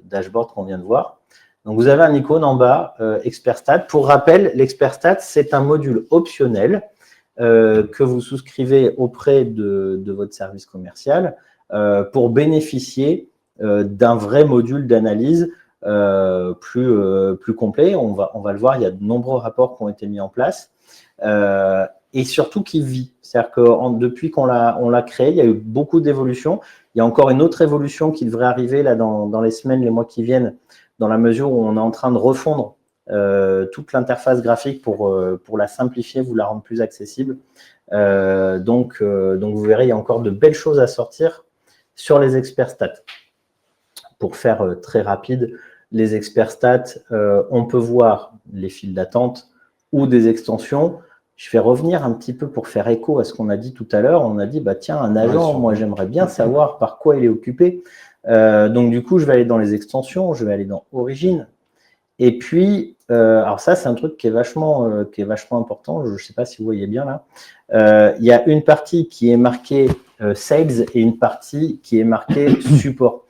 dashboard qu'on vient de voir. Donc vous avez un icône en bas, expert stat. Pour rappel, l'expert stat, c'est un module optionnel que vous souscrivez auprès de votre service commercial pour bénéficier d'un vrai module d'analyse plus complet. On va le voir, il y a de nombreux rapports qui ont été mis en place et surtout qui vit. C'est-à-dire que depuis qu'on l'a créé, il y a eu beaucoup d'évolutions. Il y a encore une autre évolution qui devrait arriver là dans les semaines, les mois qui viennent, dans la mesure où on est en train de refondre toute l'interface graphique pour la simplifier, vous la rendre plus accessible. Donc vous verrez, il y a encore de belles choses à sortir sur les experts stats. Pour faire très rapide, les experts stats, on peut voir les files d'attente ou des extensions. Je vais revenir un petit peu pour faire écho à ce qu'on a dit tout à l'heure. On a dit, tiens, un agent, moi, j'aimerais bien savoir par quoi il est occupé. Donc, du coup, je vais aller dans les extensions, je vais aller dans Origine. Et puis, alors ça, c'est un truc qui est vachement important. Je ne sais pas si vous voyez bien là. Il y a une partie qui est marquée Sales et une partie qui est marquée Support.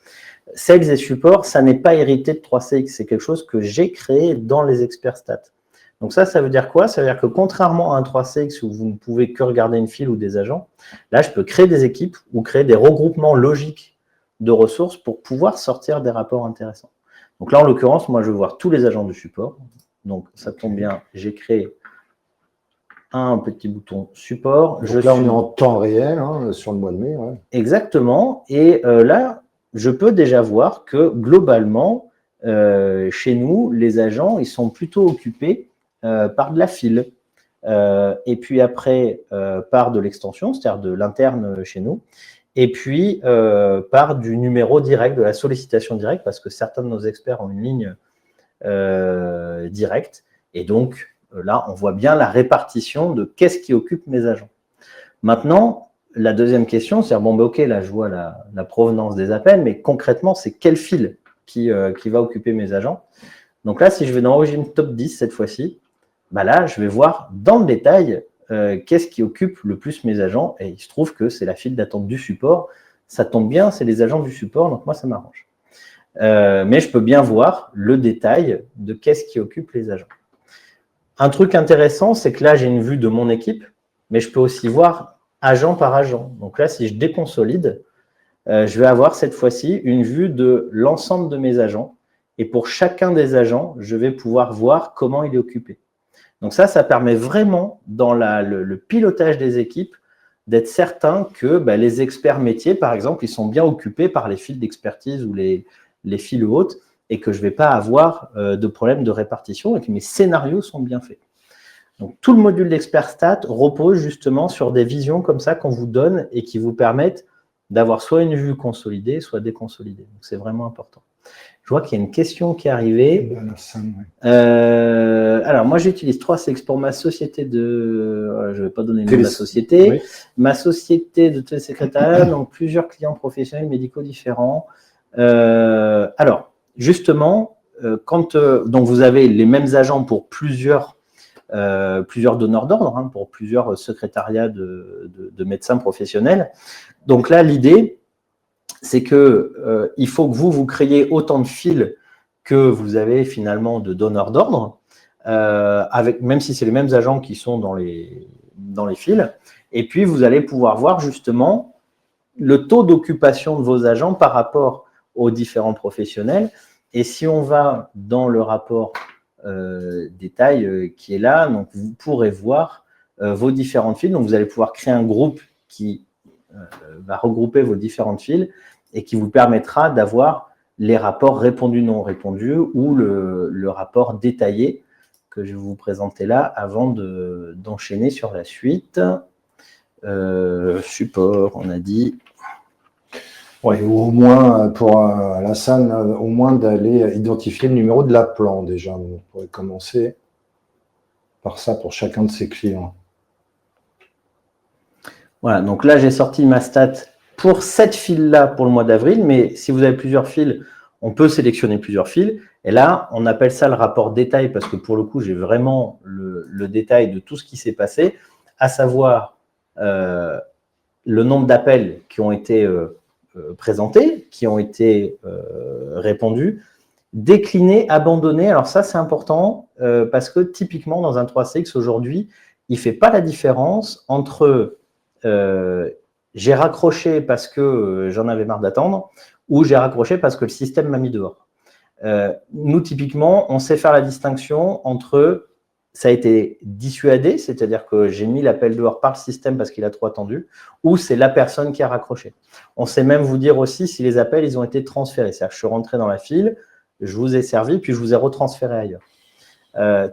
Sales et Support, ça n'est pas hérité de 3CX. C'est quelque chose que j'ai créé dans les experts stats. Donc ça veut dire quoi? Ça veut dire que contrairement à un 3CX où vous ne pouvez que regarder une file ou des agents, là, je peux créer des équipes ou créer des regroupements logiques de ressources pour pouvoir sortir des rapports intéressants. Donc là, en l'occurrence, moi, je veux voir tous les agents du support. Donc, ça tombe bien, j'ai créé un petit bouton support. Donc là, on est en temps réel sur le mois de mai. Ouais. Exactement. Et là, je peux déjà voir que globalement, chez nous, les agents, ils sont plutôt occupés par de la file. Et puis après, par de l'extension, c'est-à-dire de l'interne chez nous. Et puis, par du numéro direct, de la sollicitation directe, parce que certains de nos experts ont une ligne directe. Et donc, là, on voit bien la répartition de qu'est-ce qui occupe mes agents. Maintenant, la deuxième question, c'est OK, là, je vois la provenance des appels, mais concrètement, c'est quel fil qui va occuper mes agents. Donc là, si je vais dans Origine Top 10 cette fois-ci, là, je vais voir dans le détail qu'est-ce qui occupe le plus mes agents. Et il se trouve que c'est la file d'attente du support. Ça tombe bien, c'est les agents du support, donc moi, ça m'arrange. Mais je peux bien voir le détail de qu'est-ce qui occupe les agents. Un truc intéressant, c'est que là, j'ai une vue de mon équipe, mais je peux aussi voir agent par agent. Donc là, si je déconsolide, je vais avoir cette fois-ci une vue de l'ensemble de mes agents. Et pour chacun des agents, je vais pouvoir voir comment il est occupé. Donc ça permet vraiment, dans le pilotage des équipes, d'être certain que les experts métiers, par exemple, ils sont bien occupés par les fils d'expertise ou les fils hautes et que je ne vais pas avoir de problème de répartition et que mes scénarios sont bien faits. Donc, tout le module d'Expert Stat repose justement sur des visions comme ça qu'on vous donne et qui vous permettent d'avoir soit une vue consolidée, soit déconsolidée. Donc, c'est vraiment important. Je vois qu'il y a une question qui est arrivée. Alors, moi, j'utilise 3CX pour ma société de… je ne vais pas donner le nom de la société. Oui. Ma société de télésécrétariat, donc plusieurs clients professionnels médicaux différents. Alors, justement, quand donc vous avez les mêmes agents pour plusieurs donneurs d'ordre, pour plusieurs secrétariats de médecins professionnels. Donc là, l'idée, c'est que il faut que vous créiez autant de fils que vous avez finalement de donneurs d'ordre, même si c'est les mêmes agents qui sont dans les fils. Et puis, vous allez pouvoir voir justement le taux d'occupation de vos agents par rapport aux différents professionnels. Et si on va dans le rapport détail qui est là, donc vous pourrez voir vos différentes files. Donc, vous allez pouvoir créer un groupe qui va regrouper vos différentes files et qui vous permettra d'avoir les rapports répondus, non répondus ou le rapport détaillé que je vais vous présenter là avant d'enchaîner sur la suite. Support, on a dit. Oui, ou au moins, pour Alassane, au moins d'aller identifier le numéro de l'appelant déjà. On pourrait commencer par ça pour chacun de ses clients. Voilà, donc là, j'ai sorti ma stat pour cette file-là pour le mois d'avril, mais si vous avez plusieurs fils, on peut sélectionner plusieurs fils. Et là, on appelle ça le rapport détail parce que pour le coup, j'ai vraiment le détail de tout ce qui s'est passé, à savoir le nombre d'appels qui ont été présentés, qui ont été répondus, déclinés, abandonnés. Alors ça, c'est important parce que typiquement, dans un 3CX aujourd'hui, il ne fait pas la différence entre j'ai raccroché parce que j'en avais marre d'attendre ou j'ai raccroché parce que le système m'a mis dehors. Nous, typiquement, on sait faire la distinction entre ça a été dissuadé, c'est-à-dire que j'ai mis l'appel dehors par le système parce qu'il a trop attendu, ou c'est la personne qui a raccroché. On sait même vous dire aussi si les appels ils ont été transférés. C'est-à-dire que je suis rentré dans la file, je vous ai servi, puis je vous ai retransféré ailleurs.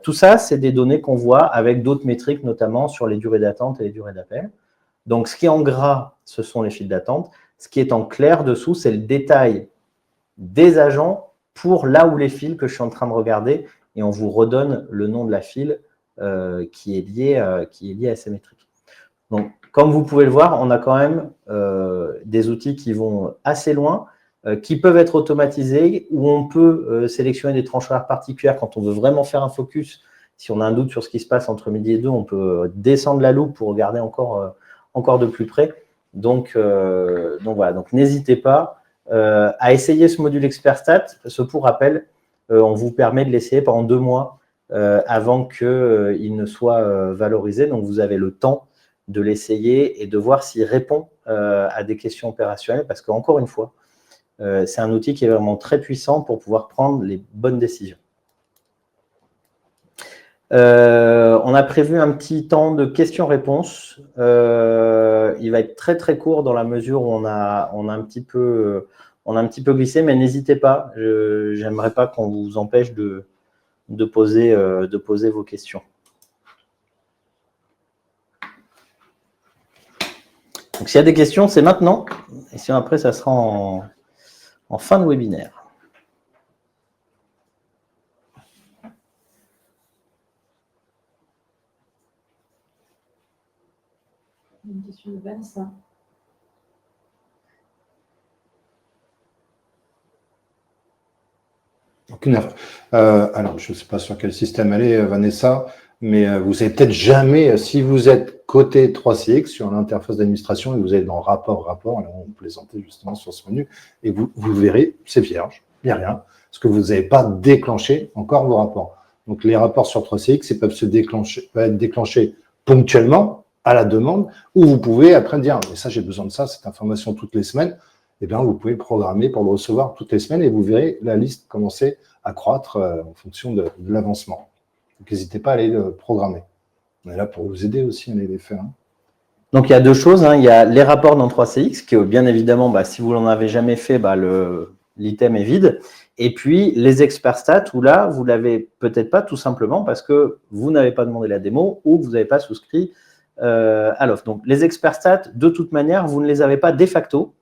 Tout ça, c'est des données qu'on voit avec d'autres métriques, notamment sur les durées d'attente et les durées d'appel. Donc, ce qui est en gras, ce sont les files d'attente. Ce qui est en clair dessous, c'est le détail des agents pour là où les fils que je suis en train de regarder. Et on vous redonne le nom de la file qui est lié à ces métriques. Donc, comme vous pouvez le voir, on a quand même des outils qui vont assez loin, qui peuvent être automatisés, où on peut sélectionner des tranches horaires particulières quand on veut vraiment faire un focus. Si on a un doute sur ce qui se passe entre midi et 2, on peut descendre la loupe pour regarder encore de plus près. Donc voilà, donc n'hésitez pas à essayer ce module Expert Stat. Pour rappel, on vous permet de l'essayer pendant 2 mois avant qu'il ne soit valorisé. Donc, vous avez le temps de l'essayer et de voir s'il répond à des questions opérationnelles parce qu'encore une fois, c'est un outil qui est vraiment très puissant pour pouvoir prendre les bonnes décisions. On a prévu un petit temps de questions-réponses. Il va être très très court dans la mesure où on a un petit peu glissé, mais n'hésitez pas. J'aimerais pas qu'on vous empêche de poser vos questions. Donc, s'il y a des questions, c'est maintenant. Et sinon, après, ça sera en fin de webinaire. Une question de Vanessa. Alors, je ne sais pas sur quel système elle est, Vanessa, mais vous savez peut-être jamais, si vous êtes côté 3CX sur l'interface d'administration et vous allez dans rapport, là on plaisantait justement sur ce menu et vous verrez, c'est vierge, il n'y a rien, parce que vous n'avez pas déclenché encore vos rapports. Donc les rapports sur 3CX ils peuvent être déclenchés ponctuellement à la demande ou vous pouvez après dire mais ça j'ai besoin de ça, cette information toutes les semaines, et bien vous pouvez programmer pour le recevoir toutes les semaines et vous verrez la liste commencer à croître en fonction de l'avancement. Donc n'hésitez pas à aller le programmer. On est là pour vous aider aussi à aller les faire. Donc, il y a deux choses. Il y a les rapports dans 3CX, qui, bien évidemment, si vous n'en avez jamais fait, l'item est vide. Et puis, les experts stats, où là, vous ne l'avez peut-être pas tout simplement parce que vous n'avez pas demandé la démo ou que vous n'avez pas souscrit à l'offre. Donc, les experts stats, de toute manière, vous ne les avez pas de facto.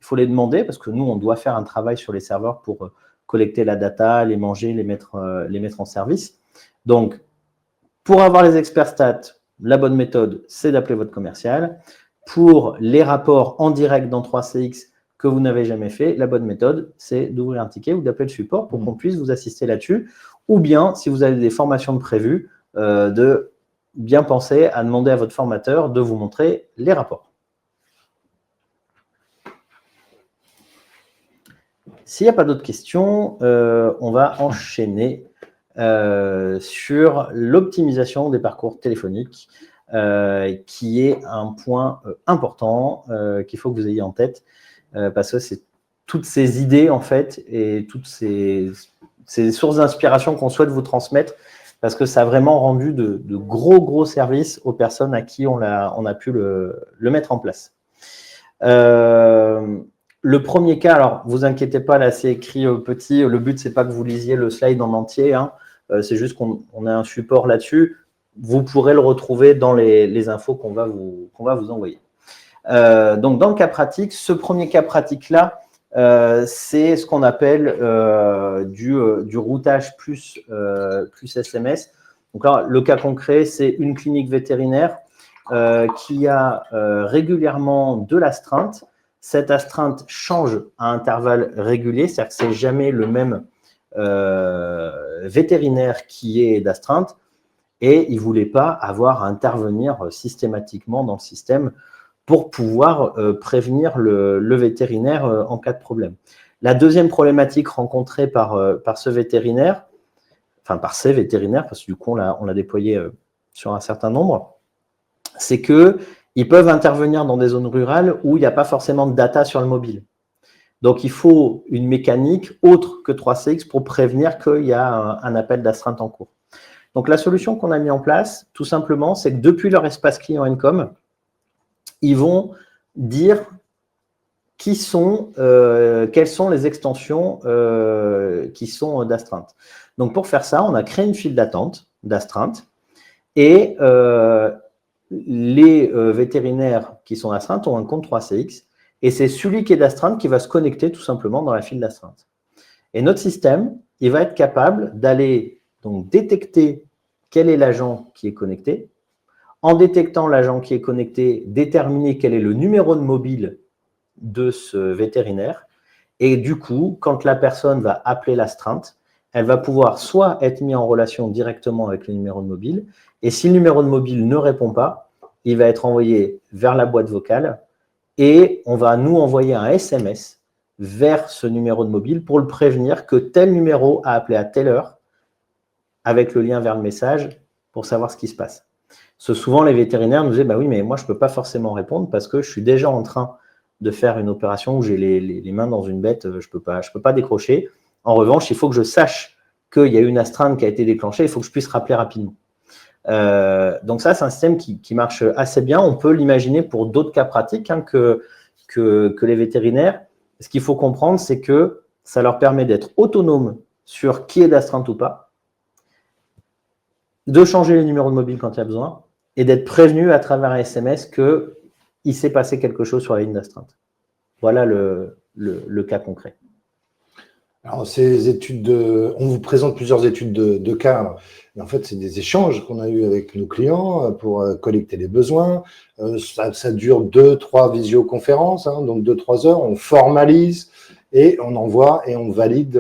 Il faut les demander parce que nous, on doit faire un travail sur les serveurs pour collecter la data, les manger, les mettre en service. Donc, pour avoir les experts stats, la bonne méthode, c'est d'appeler votre commercial. Pour les rapports en direct dans 3CX que vous n'avez jamais fait, la bonne méthode, c'est d'ouvrir un ticket ou d'appeler le support pour qu'on puisse vous assister là-dessus. Ou bien, si vous avez des formations de prévues, de bien penser à demander à votre formateur de vous montrer les rapports. S'il n'y a pas d'autres questions, on va enchaîner sur l'optimisation des parcours téléphoniques, qui est un point important qu'il faut que vous ayez en tête, parce que c'est toutes ces idées, en fait, et toutes ces sources d'inspiration qu'on souhaite vous transmettre, parce que ça a vraiment rendu de gros services aux personnes à qui on a pu le mettre en place. Le premier cas, alors vous inquiétez pas, là c'est écrit petit, le but c'est pas que vous lisiez le slide en entier, c'est juste qu'on a un support là-dessus, vous pourrez le retrouver dans les infos qu'on va vous envoyer. Donc dans le cas pratique, ce premier cas pratique-là, c'est ce qu'on appelle du routage plus SMS. Donc là, le cas concret, c'est une clinique vétérinaire qui a régulièrement de l'astreinte. Cette astreinte change à intervalles réguliers, c'est-à-dire que ce n'est jamais le même vétérinaire qui est d'astreinte, et il ne voulait pas avoir à intervenir systématiquement dans le système pour pouvoir prévenir le vétérinaire en cas de problème. La deuxième problématique rencontrée par ce vétérinaire, enfin par ces vétérinaires, parce que du coup on l'a déployé sur un certain nombre, c'est qu'ils peuvent intervenir dans des zones rurales où il n'y a pas forcément de data sur le mobile. Donc, il faut une mécanique autre que 3CX pour prévenir qu'il y a un appel d'astreinte en cours. Donc, la solution qu'on a mis en place, tout simplement, c'est que depuis leur espace client Encom, ils vont dire quelles sont les extensions qui sont d'astreinte. Donc, pour faire ça, on a créé une file d'attente d'astreinte et les vétérinaires qui sont d'astreinte ont un compte 3CX et c'est celui qui est d'astreinte qui va se connecter tout simplement dans la file d'astreinte. Et notre système, il va être capable d'aller donc détecter quel est l'agent qui est connecté. En détectant l'agent qui est connecté, déterminer quel est le numéro de mobile de ce vétérinaire. Et du coup, quand la personne va appeler l'astreinte, elle va pouvoir soit être mise en relation directement avec le numéro de mobile, et si le numéro de mobile ne répond pas, il va être envoyé vers la boîte vocale et on va nous envoyer un SMS vers ce numéro de mobile pour le prévenir que tel numéro a appelé à telle heure avec le lien vers le message pour savoir ce qui se passe. Souvent, les vétérinaires nous disent bah oui, mais moi, je ne peux pas forcément répondre parce que je suis déjà en train de faire une opération où j'ai les mains dans une bête, je peux pas décrocher. En revanche, il faut que je sache qu'il y a une astreinte qui a été déclenchée, il faut que je puisse rappeler rapidement. Donc ça, c'est un système qui marche assez bien. On peut l'imaginer pour d'autres cas pratiques que les vétérinaires. Ce qu'il faut comprendre, c'est que ça leur permet d'être autonomes sur qui est d'astreinte ou pas, de changer les numéros de mobile quand il y a besoin et d'être prévenu à travers un SMS qu'il s'est passé quelque chose sur la ligne d'astreinte. Voilà le cas concret. Alors, ces études on vous présente plusieurs études de cas. Et en fait, c'est des échanges qu'on a eus avec nos clients pour collecter les besoins. Ça dure 2-3 visioconférences, donc 2-3 heures. On formalise et on envoie et on valide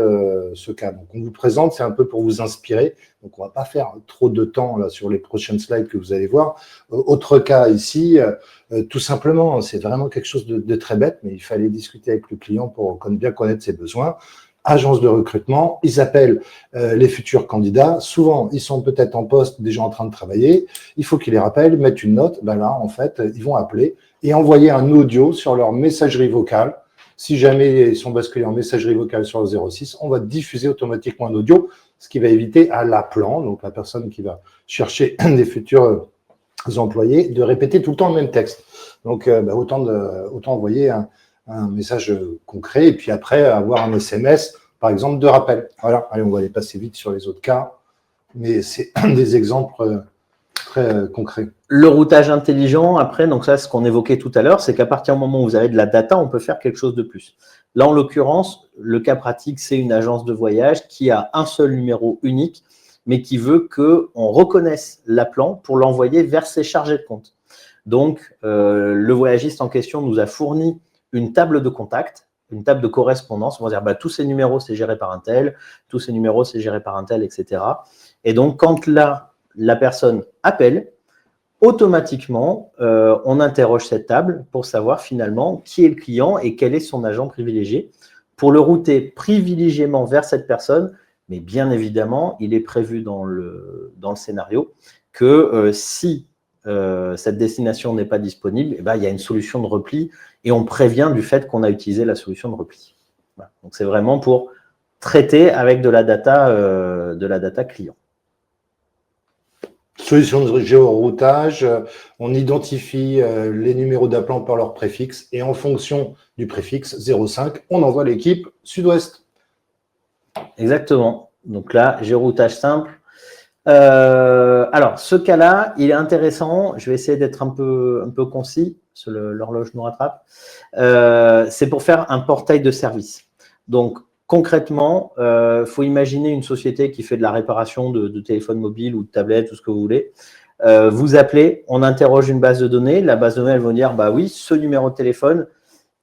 ce cas. Donc, on vous présente, c'est un peu pour vous inspirer. Donc, on ne va pas faire trop de temps là sur les prochaines slides que vous allez voir. Autre cas ici, tout simplement, c'est vraiment quelque chose de très bête, mais il fallait discuter avec le client pour bien connaître ses besoins. Agence de recrutement, ils appellent les futurs candidats. Souvent, ils sont peut-être en poste, déjà en train de travailler. Il faut qu'ils les rappellent, mettent une note. Ben là, en fait, ils vont appeler et envoyer un audio sur leur messagerie vocale. Si jamais ils sont basculés en messagerie vocale sur le 06, on va diffuser automatiquement un audio, ce qui va éviter à l'appelant, donc la personne qui va chercher des futurs employés, de répéter tout le temps le même texte. Donc, autant envoyer un message concret et puis après avoir un SMS, par exemple, de rappel. Voilà, allez, on va aller passer vite sur les autres cas, mais c'est des exemples très concrets. Le routage intelligent, après, donc ça, ce qu'on évoquait tout à l'heure, c'est qu'à partir du moment où vous avez de la data, on peut faire quelque chose de plus. Là, en l'occurrence, le cas pratique, c'est une agence de voyage qui a un seul numéro unique, mais qui veut qu'on reconnaisse l'appelant pour l'envoyer vers ses chargés de compte. Donc, le voyagiste en question nous a fourni une table de contact, une table de correspondance. On va dire, tous ces numéros, c'est géré par un tel, tous ces numéros, c'est géré par un tel, etc. Et donc, quand la personne appelle, automatiquement, on interroge cette table pour savoir finalement qui est le client et quel est son agent privilégié pour le router privilégiément vers cette personne. Mais bien évidemment, il est prévu dans le scénario que si cette destination n'est pas disponible, il y a une solution de repli et on prévient du fait qu'on a utilisé la solution de repli. Voilà. Donc, c'est vraiment pour traiter avec de la data client. Solution de géoroutage, on identifie les numéros d'appelant par leur préfixe et en fonction du préfixe 05, on envoie l'équipe sud-ouest. Exactement. Donc là, géoroutage simple. Alors, ce cas-là, il est intéressant. Je vais essayer d'être un peu concis, parce que l'horloge nous rattrape. C'est pour faire un portail de service. Donc, concrètement, faut imaginer une société qui fait de la réparation de téléphones mobiles ou de tablettes, tout ce que vous voulez. Vous appelez, on interroge une base de données. La base de données, elle va dire, oui, ce numéro de téléphone,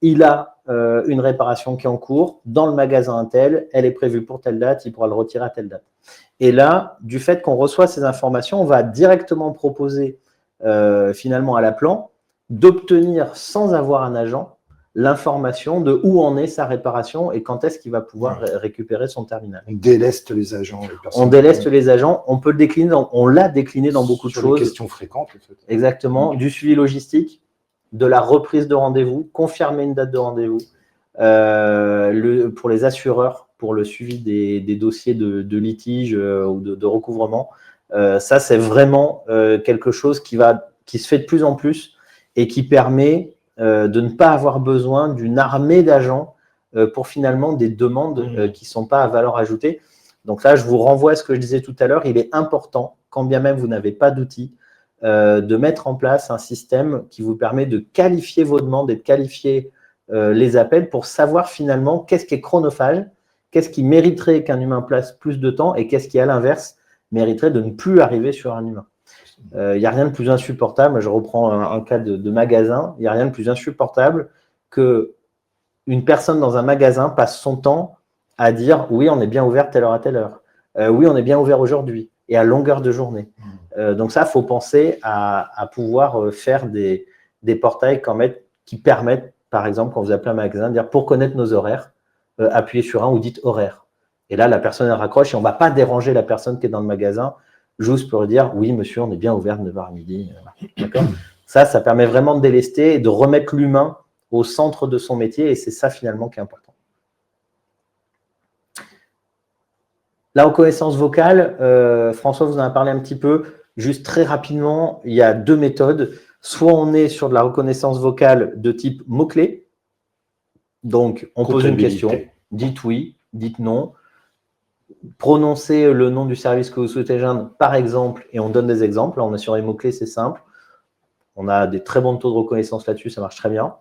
il a une réparation qui est en cours dans le magasin Intel, elle est prévue pour telle date, il pourra le retirer à telle date. Et là, du fait qu'on reçoit ces informations, on va directement proposer finalement à l'appelant d'obtenir sans avoir un agent l'information de où en est sa réparation et quand est-ce qu'il va pouvoir récupérer son terminal. On déleste les agents. On déleste les agents, on peut le décliner, on l'a décliné dans beaucoup de choses. Des questions fréquentes. En fait. Exactement, du suivi logistique, de la reprise de rendez-vous, confirmer une date de rendez-vous, pour les assureurs, pour le suivi des dossiers de litige ou de recouvrement. Ça, c'est vraiment quelque chose qui se fait de plus en plus et qui permet de ne pas avoir besoin d'une armée d'agents pour finalement des demandes qui ne sont pas à valeur ajoutée. Donc là, je vous renvoie à ce que je disais tout à l'heure. Il est important, quand bien même vous n'avez pas d'outils, de mettre en place un système qui vous permet de qualifier vos demandes et de qualifier les appels pour savoir finalement qu'est-ce qui est chronophage, qu'est-ce qui mériterait qu'un humain place plus de temps et qu'est-ce qui, à l'inverse, mériterait de ne plus arriver sur un humain. Il n'y a rien de plus insupportable, je reprends un cas de magasin, il n'y a rien de plus insupportable qu'une personne dans un magasin passe son temps à dire « oui, on est bien ouvert telle heure à telle heure oui, on est bien ouvert aujourd'hui » et à longueur de journée. Donc ça, il faut penser à pouvoir faire des portails qui permettent, par exemple, quand vous appelez un magasin, de dire « pour connaître nos horaires, appuyez sur 1 ou dites « horaire ». Et là, la personne elle raccroche et on ne va pas déranger la personne qui est dans le magasin juste pour dire « oui, monsieur, on est bien ouvert de 9h à midi ». D'accord ? Ça permet vraiment de délester et de remettre l'humain au centre de son métier et c'est ça finalement qui est important. La reconnaissance vocale, François vous en a parlé un petit peu, juste très rapidement, il y a 2 méthodes. Soit on est sur de la reconnaissance vocale de type mot-clé, donc on pose une question, dites oui, dites non, prononcez le nom du service que vous souhaitez joindre, par exemple, et on donne des exemples. Là, on est sur les mots-clés, c'est simple. On a des très bons taux de reconnaissance là-dessus, ça marche très bien.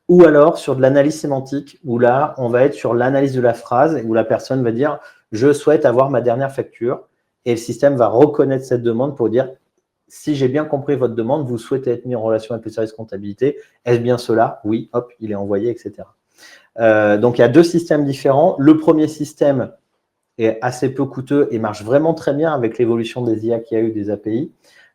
Ou alors sur de l'analyse sémantique, où là, on va être sur l'analyse de la phrase, où la personne va dire « je souhaite avoir ma dernière facture ». Et le système va reconnaître cette demande pour dire « si j'ai bien compris votre demande, vous souhaitez être mis en relation avec le service comptabilité, est-ce bien cela ? Oui, hop, il est envoyé, etc. » Donc, il y a deux systèmes différents. Le premier système est assez peu coûteux et marche vraiment très bien avec l'évolution des IA qu'il y a eu, des API.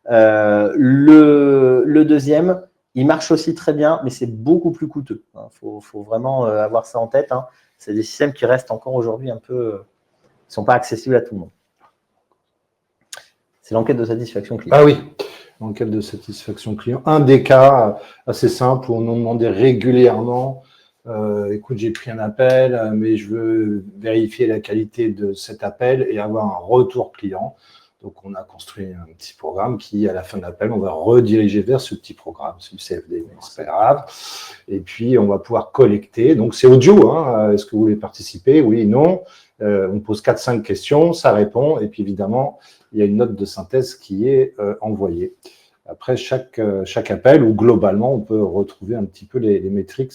Le deuxième, il marche aussi très bien, mais c'est beaucoup plus coûteux. Faut vraiment avoir ça en tête. C'est des systèmes qui restent encore aujourd'hui un peu… Ils ne sont pas accessibles à tout le monde. C'est l'enquête de satisfaction client. Ah oui, l'enquête de satisfaction client. Un des cas assez simple où on nous demandait régulièrement écoute, j'ai pris un appel, mais je veux vérifier la qualité de cet appel et avoir un retour client. Donc, on a construit un petit programme qui, à la fin de l'appel, on va rediriger vers ce petit programme. C'est du CFD, mais c'est pas grave. Et puis, on va pouvoir collecter. Donc, c'est audio. Est-ce que vous voulez participer? Oui, non. On pose 4-5 questions, ça répond. Et puis, évidemment, il y a une note de synthèse qui est envoyée. Après chaque appel, ou globalement, on peut retrouver un petit peu les métriques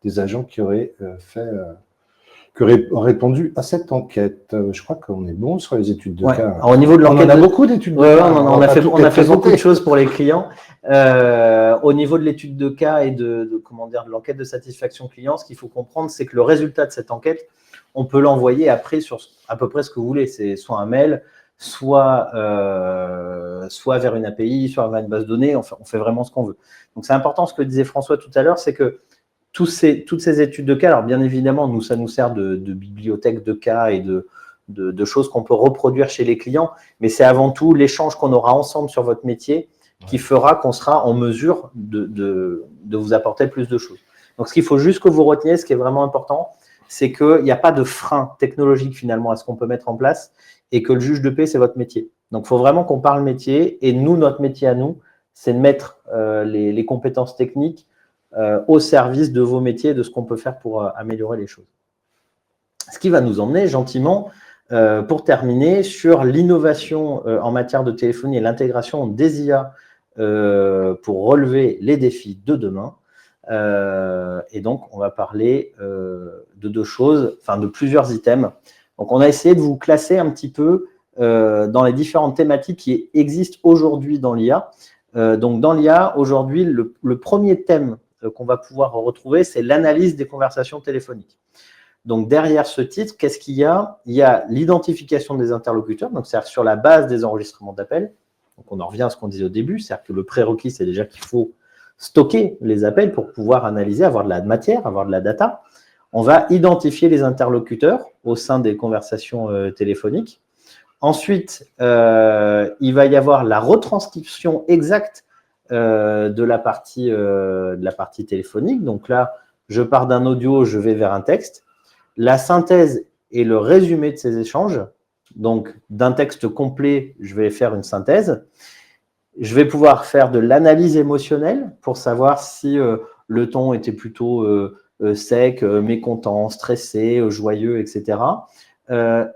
des agents qui auraient répondu à cette enquête. Je crois qu'on est bon sur les études de cas. Alors, au niveau de l'enquête, on en a beaucoup d'études de cas. On a fait beaucoup de choses pour les clients. Au niveau de l'étude de cas et de l'enquête de satisfaction client, ce qu'il faut comprendre, c'est que le résultat de cette enquête, on peut l'envoyer après sur à peu près ce que vous voulez. C'est soit un mail, soit vers une API, soit vers une base de données. On fait vraiment ce qu'on veut. Donc, c'est important ce que disait François tout à l'heure, c'est que toutes ces études de cas, alors bien évidemment, ça nous sert de bibliothèque de cas et de choses qu'on peut reproduire chez les clients, mais c'est avant tout l'échange qu'on aura ensemble sur votre métier qui fera qu'on sera en mesure de vous apporter plus de choses. Donc, ce qu'il faut juste que vous reteniez, ce qui est vraiment important, c'est qu'il n'y a pas de frein technologique finalement à ce qu'on peut mettre en place et que le juge de paix, c'est votre métier. Donc, il faut vraiment qu'on parle métier et nous, notre métier à nous, c'est de mettre les compétences techniques au service de vos métiers, de ce qu'on peut faire pour améliorer les choses. Ce qui va nous emmener gentiment, pour terminer, sur l'innovation en matière de téléphonie et l'intégration des IA pour relever les défis de demain. Et donc, on va parler de deux choses, enfin de plusieurs items. Donc, on a essayé de vous classer un petit peu dans les différentes thématiques qui existent aujourd'hui dans l'IA. Donc, dans l'IA, aujourd'hui, le premier thème qu'on va pouvoir retrouver, c'est l'analyse des conversations téléphoniques. Donc, derrière ce titre, qu'est-ce qu'il y a? Il y a l'identification des interlocuteurs, donc c'est-à-dire sur la base des enregistrements d'appels. Donc, on en revient à ce qu'on disait au début, c'est-à-dire que le prérequis, c'est déjà qu'il faut stocker les appels pour pouvoir analyser, avoir de la matière, avoir de la data. On va identifier les interlocuteurs au sein des conversations téléphoniques. Ensuite, il va y avoir la retranscription exacte de la partie téléphonique. Donc là, je pars d'un audio, je vais vers un texte. La synthèse et le résumé de ces échanges. Donc, d'un texte complet, je vais faire une synthèse. Je vais pouvoir faire de l'analyse émotionnelle pour savoir si le ton était plutôt sec, mécontent, stressé, joyeux, etc.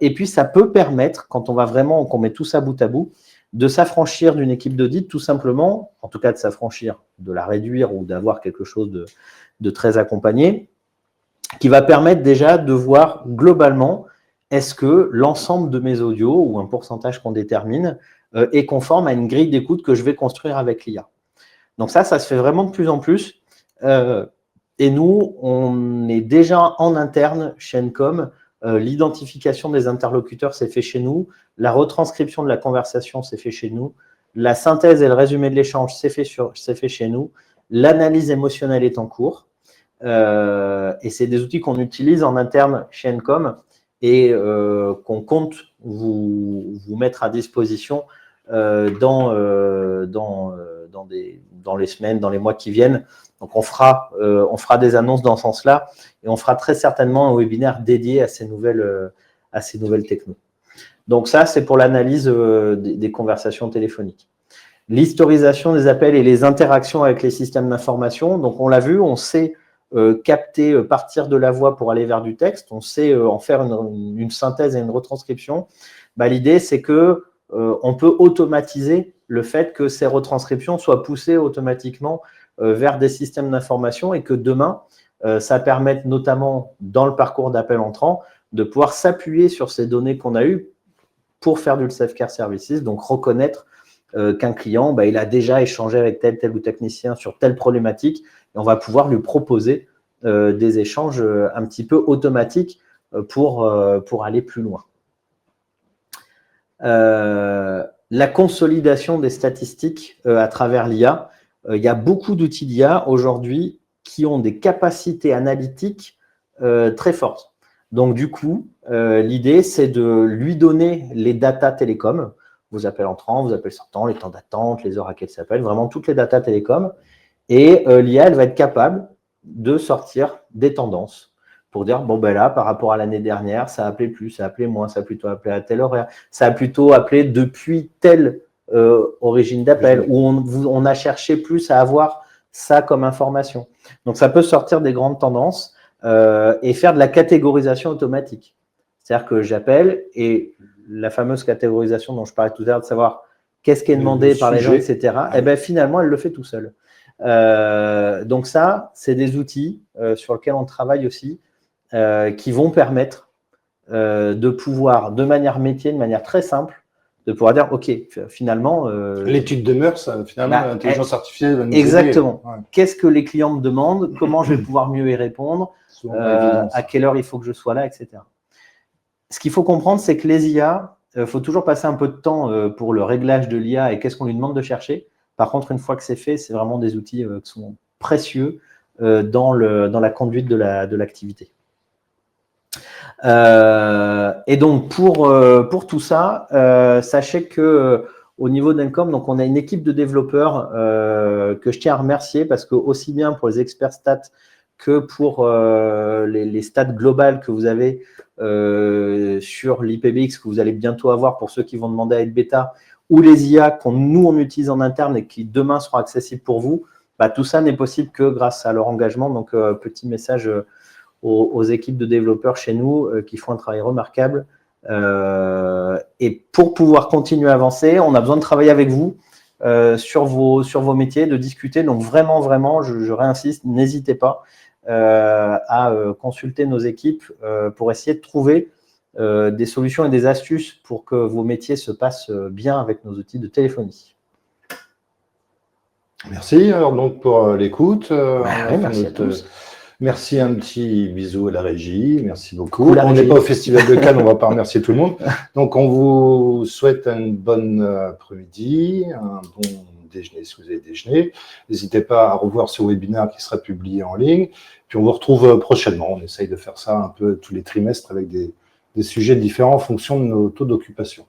Et puis, ça peut permettre, quand on va vraiment, qu'on met tout ça bout à bout, de s'affranchir d'une équipe d'audit, tout simplement, en tout cas de s'affranchir, de la réduire ou d'avoir quelque chose de très accompagné, qui va permettre déjà de voir globalement, est-ce que l'ensemble de mes audios, ou un pourcentage qu'on détermine, est conforme à une grille d'écoute que je vais construire avec l'IA. Donc ça se fait vraiment de plus en plus. Et nous, on est déjà en interne chez Encom. L'identification des interlocuteurs, c'est fait chez nous. La retranscription de la conversation, c'est fait chez nous. La synthèse et le résumé de l'échange, c'est fait chez nous. L'analyse émotionnelle est en cours. Et c'est des outils qu'on utilise en interne chez Encom et qu'on compte vous mettre à disposition dans les semaines, dans les mois qui viennent. Donc, on fera des annonces dans ce sens-là et on fera très certainement un webinaire dédié à ces nouvelles technos. Donc, ça, c'est pour l'analyse des conversations téléphoniques. L'historisation des appels et les interactions avec les systèmes d'information. Donc, on l'a vu, on sait capter, partir de la voix pour aller vers du texte. On sait en faire une synthèse et une retranscription. L'idée, c'est que on peut automatiser le fait que ces retranscriptions soient poussées automatiquement vers des systèmes d'information et que demain, ça permette notamment dans le parcours d'appel entrant de pouvoir s'appuyer sur ces données qu'on a eues pour faire du self-care services, donc reconnaître qu'un client, il a déjà échangé avec tel ou tel technicien sur telle problématique et on va pouvoir lui proposer des échanges un petit peu automatiques pour aller plus loin. La consolidation des statistiques à travers l'IA. Il y a beaucoup d'outils d'IA aujourd'hui qui ont des capacités analytiques très fortes. Donc, du coup, l'idée, c'est de lui donner les data télécom, vos appels entrants, vos appels sortants, les temps d'attente, les heures à quelles s'appellent, vraiment toutes les data télécom. Et l'IA, elle va être capable de sortir des tendances pour dire, bon, ben là, par rapport à l'année dernière, ça a appelé plus, ça a appelé moins, ça a plutôt appelé à tel horaire, ça a plutôt appelé depuis telle origine d'appel, où on a cherché plus à avoir ça comme information. Donc, ça peut sortir des grandes tendances et faire de la catégorisation automatique. C'est-à-dire que j'appelle et la fameuse catégorisation dont je parlais tout à l'heure, de savoir qu'est-ce qui est demandé par les gens, etc., et ben, finalement, elle le fait tout seul. Donc ça, c'est des outils sur lesquels on travaille aussi, qui vont permettre de pouvoir, de manière métier, de manière très simple, de pouvoir dire, OK, finalement… l'étude de mœurs, finalement, l'intelligence artificielle va nous exactement. aider. Ouais. Qu'est-ce que les clients me demandent? Comment je vais pouvoir mieux y répondre? À quelle heure il faut que je sois là, etc. Ce qu'il faut comprendre, c'est que les IA, il faut toujours passer un peu de temps pour le réglage de l'IA et qu'est-ce qu'on lui demande de chercher. Par contre, une fois que c'est fait, c'est vraiment des outils qui sont précieux dans la conduite de l'activité. Et donc, pour tout ça, sachez que au niveau d'Encom, donc on a une équipe de développeurs que je tiens à remercier parce que aussi bien pour les experts stats que pour les stats globales que vous avez sur l'IPBX que vous allez bientôt avoir pour ceux qui vont demander à être bêta, ou les IA qu'on utilise en interne et qui demain seront accessibles pour vous, bah, tout ça n'est possible que grâce à leur engagement. Donc, petit message aux équipes de développeurs chez nous qui font un travail remarquable. Et pour pouvoir continuer à avancer, on a besoin de travailler avec vous sur vos métiers, de discuter. Donc, vraiment, je réinsiste, n'hésitez pas à consulter nos équipes pour essayer de trouver des solutions et des astuces pour que vos métiers se passent bien avec nos outils de téléphonie. Merci alors donc pour l'écoute. Merci à tous. Merci, un petit bisou à la régie. Merci beaucoup. On n'est pas au Festival de Cannes, on ne va pas remercier tout le monde. Donc, on vous souhaite une bonne après-midi, un bon déjeuner si vous avez déjeuné. N'hésitez pas à revoir ce webinaire qui sera publié en ligne. Puis, on vous retrouve prochainement. On essaye de faire ça un peu tous les trimestres avec des sujets différents en fonction de nos taux d'occupation.